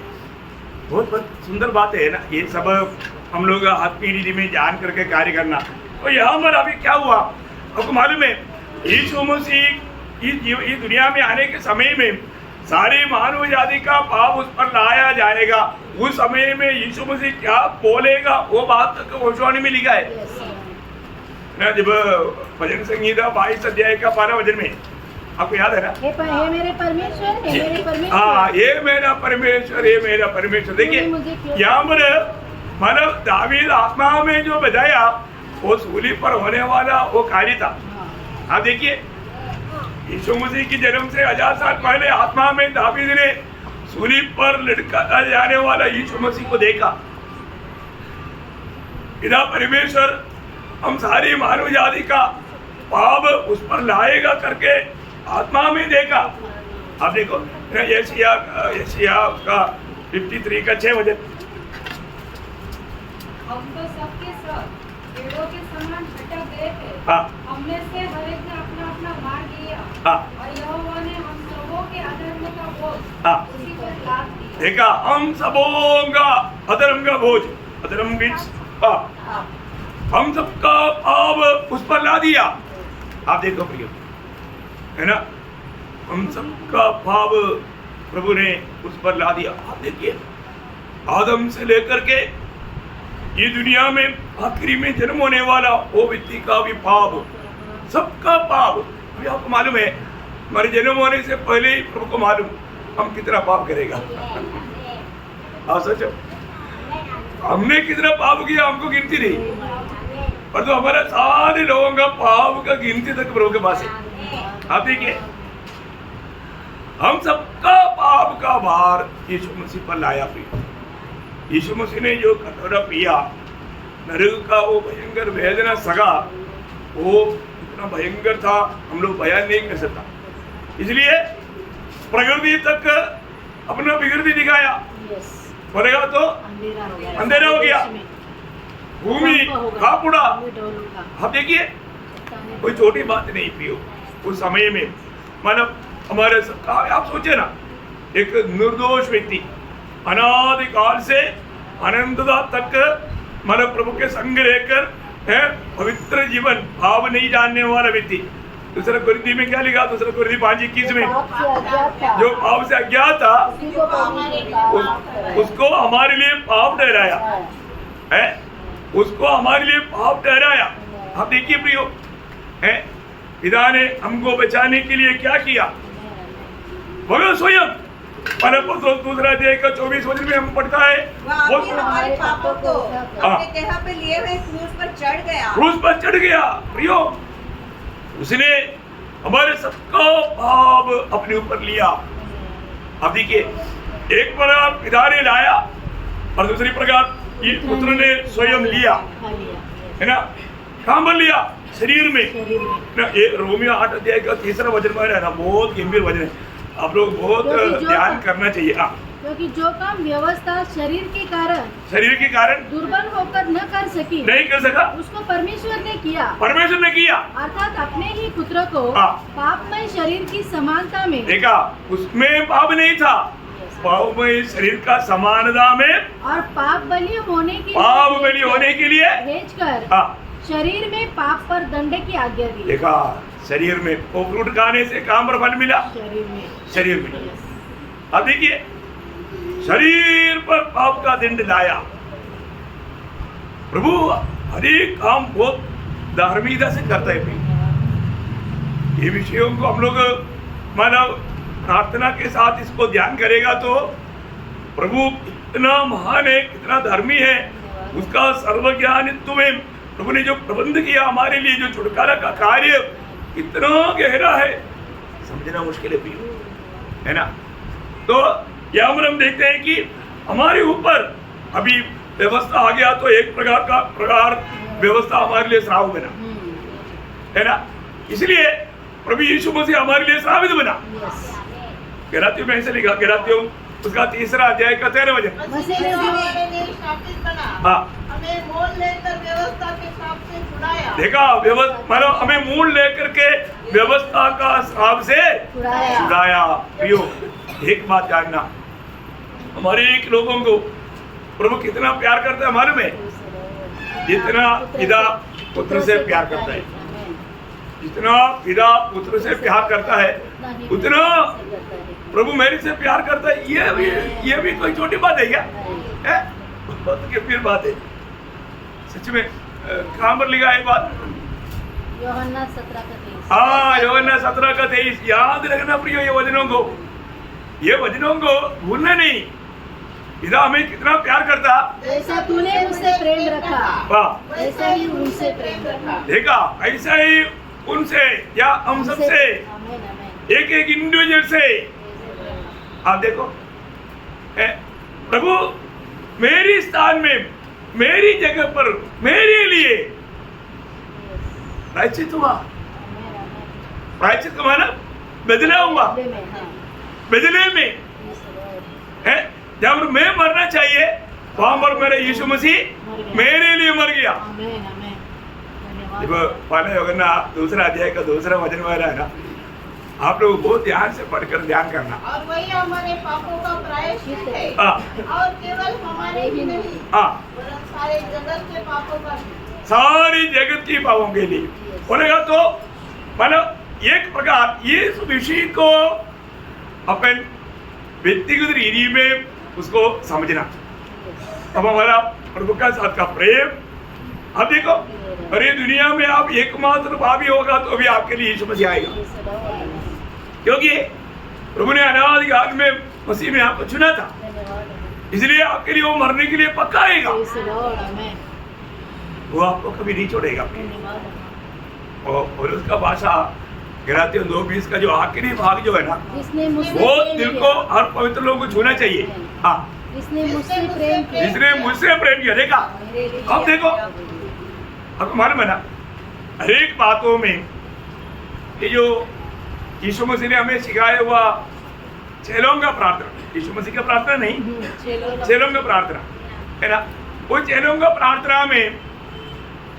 बहुत बहुत सुंदर बात है ना ये सब। हम लोग हाथ की रीति में जान करके कार्य करना। तो यहाँ पर अभी क्या हुआ आपको मालूम है? यीशु मसीह इस दुनिया में आने के समय में सारी मानव जाति का पाप उस पर लाया जाएगा। उस समय में यीशु मसीह क्या बोलेगा वो बात तक भविष्यवाणी में लिखा है ना। जब भजन संगीता 22 अध्याय का 12 वचन में आपको याद है ना? हे मेरे परमेश्वर, हे मेरे परमेश्वर। हाँ ये मेरा परमेश्वर, ये मेरा परमेश्वर। देखिए यहाँ पर मानव दावीद आत्मा में जो बजाया वो सूली पर होने वाला वो कार्य था। आप देखिए यीशु मसीह की जन्म से 1000 साल पहले आत्मा में दावीद ने सूली पर लटका जाने वाला यीशु मसीह को देखा। पिता परमेश्वर हम सारी मानव जाति का पाप उस पर लाएगा करके आत्मा में देखा। आप देखो यशायाह का 53 का 6 वचन, हम तो सबके सब पेड़ों के समान भटक गए थे। हाँ हमने से हर एक ने अपना अपना मार्ग लिया। हाँ और यहोवा ने हम सबों के अधर्म का बोझ हाँ उसी पर लाद दिया। देखा, हम सबों का अधर्म का बोझ, अधर्म मीन्स पाप, हम सबका पाप उस पर ला दिया। आप देखो प्रियो है ना, हम सबका पाप प्रभु ने उस पर ला दिया। आप देखिए आदम से लेकर के ये दुनिया में आखिरी में जन्म होने वाला वो व्यक्ति का भी पाप, सबका पाप। अभी आपको मालूम है हमारे जन्म होने से पहले ही प्रभु को मालूम हम कितना पाप करेगा। आप सोचो हमने कितना पाप किया हमको गिनती नहीं, पर तो हमारे सारे लोगों का पाप का गिनती तक प्रभु के पास है। आप देखिए हम सबका पाप का भार यीशु मसीह पर लाया। यीशु मसीह ने जो कटोरा पिया, नरक का वो भयंकर वेदना सगा, वो इतना भयंकर था हम लोग बयान नहीं कर सकता। इसलिए प्रकृति तक अपना विकृति दिखाया, पड़ेगा तो अंधेरा हो गया, भूमि कांप उड़ा। आप देखिए कोई छोटी बात नहीं पियो उस समय में। मानव हमारे सबका आप सोचे ना, एक निर्दोष व्यक्ति अनादि काल से अनंतता तक मानव प्रभु के संग रहकर है पवित्र जीवन भाव नहीं जानने वाला व्यक्ति। दूसरा कुरिन्थी में क्या लिखा? दूसरा कुरिन्थी 5:21 में जो पाप से अज्ञात था उसको हमारे लिए पाप ठहराया है, उसको हमारे लिए पाप ठहराया। आप देखिए प्रियो है पिता ने हमको बचाने के लिए क्या किया? भगवान स्वयं दूसरा अध्याय का 24 वचन में हम पढ़ता है वो हमारे पापों को अपने देह पे लिए हुए क्रूस पर चढ़ गया। क्रूस पर चढ़ गया प्रियो, उसने हमारे सबका पाप अपने ऊपर लिया। अब देखिए एक प्रकार पिता ने लाया और दूसरी प्रकार पुत्र ने स्वयं लिया है ना। कहाँ पर लिया? शरीर में ना। ये रोमियो 8 अध्याय का 3रा वचन में है ना, बहुत गंभीर वचन है। आप लोग बहुत क्योंकि जो ध्यान करना चाहिए। हाँ, क्योंकि जो काम व्यवस्था शरीर के कारण दुर्बल होकर न कर सकी, नहीं कर सका, उसको परमेश्वर ने किया। परमेश्वर ने किया। अर्थात अपने ही पुत्र को हाँ। पापमय शरीर की समानता में, देखा, उसमें पाप नहीं था, पापमय शरीर का समानता में और पाप बलि होने के लिए भेजकर हाँ, शरीर में पाप पर दंड की आज्ञा दी। देखा, शरीर में वो फ्रूट खाने से काम पर फल मिला, शरीर में। अब देखिए, शरीर पर पाप का दंड लाया प्रभु। हर एक काम बहुत धार्मिकता से करता है भी। ये विषयों को हम लोग मानव प्रार्थना के साथ इसको ध्यान करेगा तो प्रभु कितना महान है, कितना धर्मी है, उसका सर्वज्ञानित्व में प्रभु ने जो प्रबंध किया हमारे लिए, जो छुटकारा का कार्य कितना गहरा है, समझना मुश्किल है ना। तो यहाँ पर हम देखते हैं कि हमारे ऊपर अभी व्यवस्था आ गया तो एक प्रकार व्यवस्था हमारे लिए श्राप बना, है ना। इसलिए प्रभु यीशु मसीह हमारे लिए श्रापित बना। गलातियों में ऐसे लिखा, गलातियों उसका 3 अध्याय का 13 वचन। हमारे लिए शापित बना, हाँ, हमें मोल लेकर व्यवस्था के श्राप से छुड़ाया। देखा, मतलब हमें मूल लेकर के व्यवस्था का श्राप से छुड़ाया। प्रियो, एक बात जानना, हमारे एक लोगों को प्रभु कितना प्यार करता है मालूम है? जितना पिता पुत्र से प्यार करता है, जितना पिता पुत्र से प्यार करता है, उतना प्रभु मेरे से प्यार करता है। ये भी कोई छोटी बात है क्या? है? बहुत गंभीर बात है सच में। कहाँ पर लिखा है बात? यूहन्ना 17:23। हाँ, यूहन्ना 17:23। याद रखना प्रियो, ये वचनों को भूलना नहीं। पिता हमें कितना प्यार करता, ऐसा तूने मुझसे प्रेम रखा, वाह, ऐसा ही उनसे प्रेम रखा। देखा, ऐसा ही उनसे या हम सबसे, एक एक इंडिविजुअल से। आप देखो, प्रभु मेरी स्थान में, मेरी जगह पर, मेरे लिए प्रायश्चित हुआ। प्रायश्चित का माना बदला हुआ, बदले में है। जब मैं मरना चाहिए वहां पर मेरा यीशु मसीह मेरे लिए मर गया। पाना योगन्ना 2 अध्याय का 2 वचन वाला है ना, आप लोग बहुत ध्यान से पढ़कर ध्यान करना। और वही हमारे पापों का प्रायश्चित है, और केवल हमारे ही नहीं, वरन सारे जगत के पापों का, सारी जगत की पापों के लिए बोलेगा। तो मतलब एक प्रकार ये विषय को अपन व्यक्तिगत रीति में उसको समझना। अब हमारा प्रभु का साथ का प्रेम, अब देखो, अरे दुनिया में आप एकमात्र पापी होगा तो भी आपके लिए यीशु मसीह आएगा, क्योंकि प्रभु ने अनादि काल में मसीह में आपको चुना था, इसलिए आपके लिए वो मरने के लिए पक्का आएगा। वो आपको कभी नहीं छोड़ेगा। और उसका भाषा गलातियों 2:20 का जो आखिरी भाग जो है ना, वो दिल को हर पवित्र लोगों को छूना चाहिए। हाँ, जिसने मुझसे प्रेम किया। देखा, अब देखो, अब मालूम है ना, हर एक बातों में ये जो यीशु मसीह ने हमें सिखाया हुआ चेलों का प्रार्थना, यीशु मसीह का प्रार्थना नहीं, चेलों का प्रार्थना है ना, वो चेलों का प्रार्थना में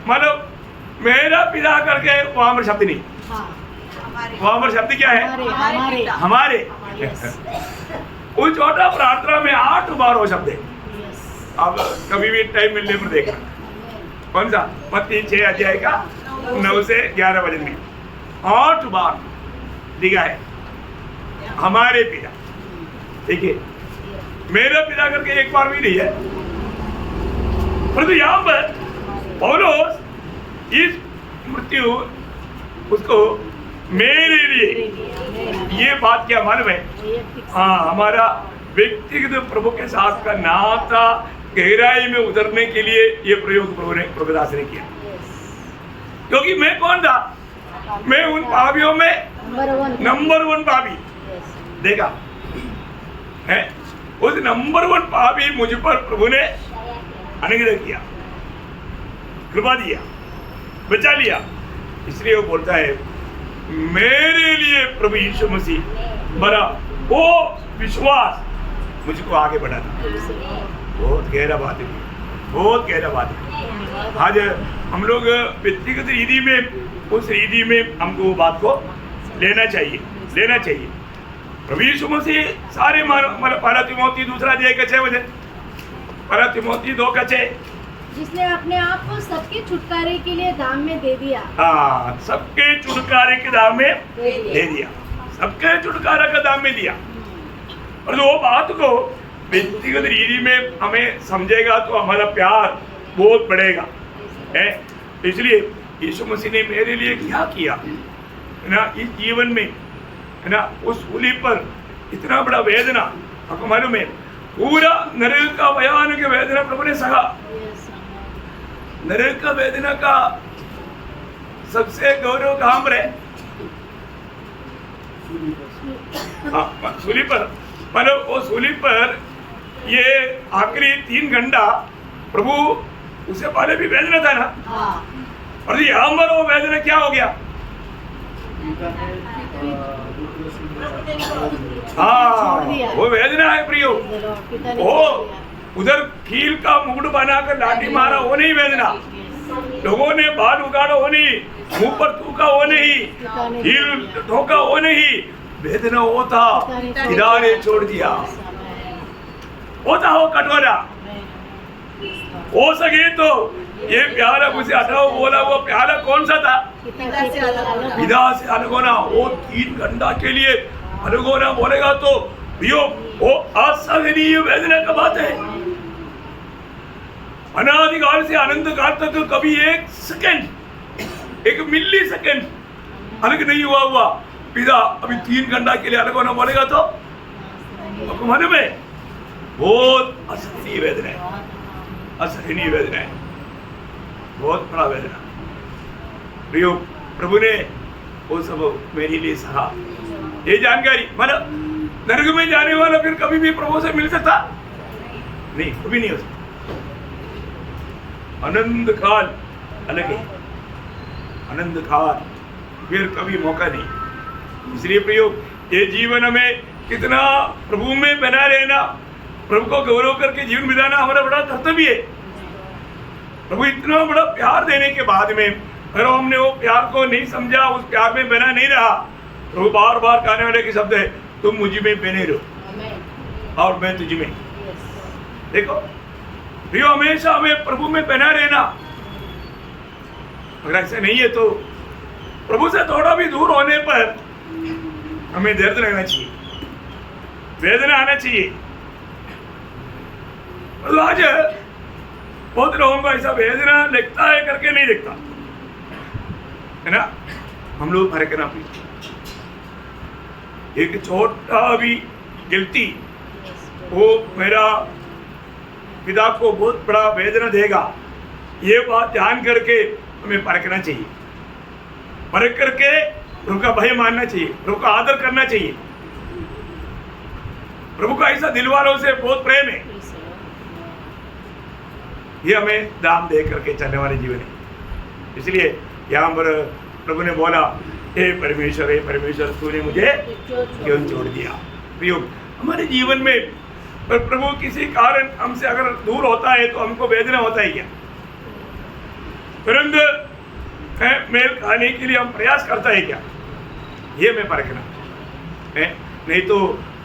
मतलब मेरा पिता करके वहां पर शब्द नहीं, वहां पर शब्द क्या है? हमारे। वो छोटा प्रार्थना में 8 बार वो शब्द है। अब कभी भी टाइम मिलने पर देखना, कौन सा? मत्ती 6 अध्याय का 9 से 11 वचन में 8 बार लिखा है हमारे पिता। देखिए, मेरा पिता करके एक बार भी नहीं है, परंतु यहाँ पर पौलुस इस मृत्यु उसको मेरे लिए, ये बात क्या मालूम है? हाँ, हमारा व्यक्तिगत प्रभु के साथ का नाता गहराई में उतरने के लिए ये प्रयोग प्रभुदास ने किया। क्योंकि मैं कौन था? मैं उन पापियों में नंबर 1 पापी। देखा है, उस नंबर 1 पापी मुझ पर प्रभु ने अनुग्रह किया, कृपा दिया, बचा लिया। इसलिए वो बोलता है मेरे लिए प्रभु यीशु मसीह मेरा वो विश्वास मुझको आगे बढ़ाता। बहुत गहरा बात है, बहुत गहरा बात है। आज हम लोग व्यक्तिगत रीति में, उस रीति में हमको वो बात को लेना चाहिए। प्रभु यीशु मसीह सारे पहला तिमोथी 2:6 पहला तिमोथी 2:6 जिसने अपने आप को सबके छुटकारे के लिए दाम में दे दिया। हाँ, सबके छुटकारे के दाम में दे दिया, सबके छुटकारा का दाम में दिया। और वो बात को व्यक्तिगत रीति में हमें समझेगा तो हमारा प्यार बहुत बढ़ेगा है। इसलिए यीशु मसीह ने मेरे लिए क्या किया है ना, इस जीवन में है ना, उस सूली पर इतना बड़ा वेदना, आपको मालूम है पूरा नरक का भयानक वेदना प्रभु ने सहा। नरक का वेदना का सबसे गौरव कहां पर है? हाँ, सूली पर। मतलब वो सूली पर ये आखिरी 3 घंटा प्रभु, उससे पहले भी वेदना था ना, और यहाँ पर वो वेदना क्या हो गया? हाँ, वो वेदना है प्रियो। वो उधर कील का मुकुट बनाकर लाठी मारा, वो नहीं वेदना। लोगों ने बाल उगाड़ा, वो नहीं। मुंह पर थूका, वो नहीं। कील ठोका, वो नहीं। वेदना वो था, पिता ने छोड़ दिया। वो था वो कटोरा। हो सके तो ये प्याला मुझे हटाओ बोला, वो प्याला कौन सा था? पिता से अलग होना। वो 3 घंटा के लिए अलग होना बोलेगा तो वो असहनीय वेदना का बात है। अनादिकाल से अनंत काल तक तो कभी 1 सेकंड, 1 मिली सेकंड अलग नहीं हुआ पिता अभी 3 घंटा के लिए अलग होना बोलेगा तो आपको मालूम है बहुत असहनीय वेदना है, असहनीय वेदना है, बहुत बड़ा वेदना। प्रियो, प्रभु ने वो सब मेरे लिए सहा। ये जानकारी मतलब नरक में जाने वाला फिर कभी भी प्रभु से मिल सकता नहीं, कभी नहीं हो सकता। आनंद काल अलग है, आनंद काल फिर कभी मौका नहीं। इसलिए प्रियो, ये जीवन हमें कितना प्रभु में बना रहना, प्रभु को गौरव करके जीवन बिताना हमारा बड़ा कर्तव्य है। प्रभु इतना बड़ा प्यार देने के बाद में अगर हमने वो प्यार को नहीं समझा, उस प्यार में बना नहीं रहा, प्रभु बार बार कहने वाले के शब्द है, तुम मुझ में बने रहो और मैं तुझ में। देखो प्रियो, हमेशा हमें प्रभु में बना रहना। अगर ऐसा नहीं है तो प्रभु से थोड़ा भी दूर होने पर हमें दर्द रहना चाहिए, वेदना आना चाहिए। तो आज बहुत लोगों को ऐसा वेदना लगता है करके नहीं दिखता है ना। हम लोग फर्क करना पड़ेगा। एक छोटा भी गलती वो मेरा पिता को बहुत बड़ा वेदना देगा, ये बात ध्यान करके हमें परखना चाहिए। परख करके प्रभु का भय मानना चाहिए, प्रभु का आदर करना चाहिए। प्रभु का ऐसा दिल वालों से बहुत प्रेम है, ये हमें दाम दे करके चलने वाले जीवन है। इसलिए यहाँ पर प्रभु ने बोला, हे परमेश्वर तूने मुझे क्यों छोड़ दिया। प्रियो, हमारे जीवन में प्रभु किसी कारण हमसे अगर दूर होता है तो हमको वेदना होता है क्या? तुरंत मेल खाने के लिए हम प्रयास करता है क्या? ये हमें परखना है। नहीं तो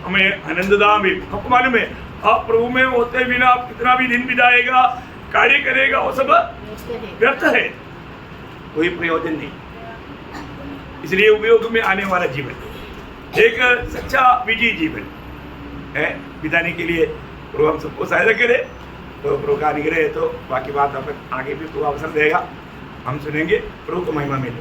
हमें आनंददाम भी, आपको मालूम है आप प्रभु में होते बिना आप कितना भी दिन बिताएगा, कार्य करेगा, वो सब व्यर्थ है, कोई प्रयोजन नहीं। इसलिए उपयोग में आने वाला जीवन एक सच्चा विजयी जीवन है बिताने के लिए प्रभु हम सबको सहायता करे। तो प्रभु का अनुग्रह है तो बाकी बात अपन आगे भी प्रभु अवसर देगा, हम सुनेंगे। प्रभु को महिमा मिले।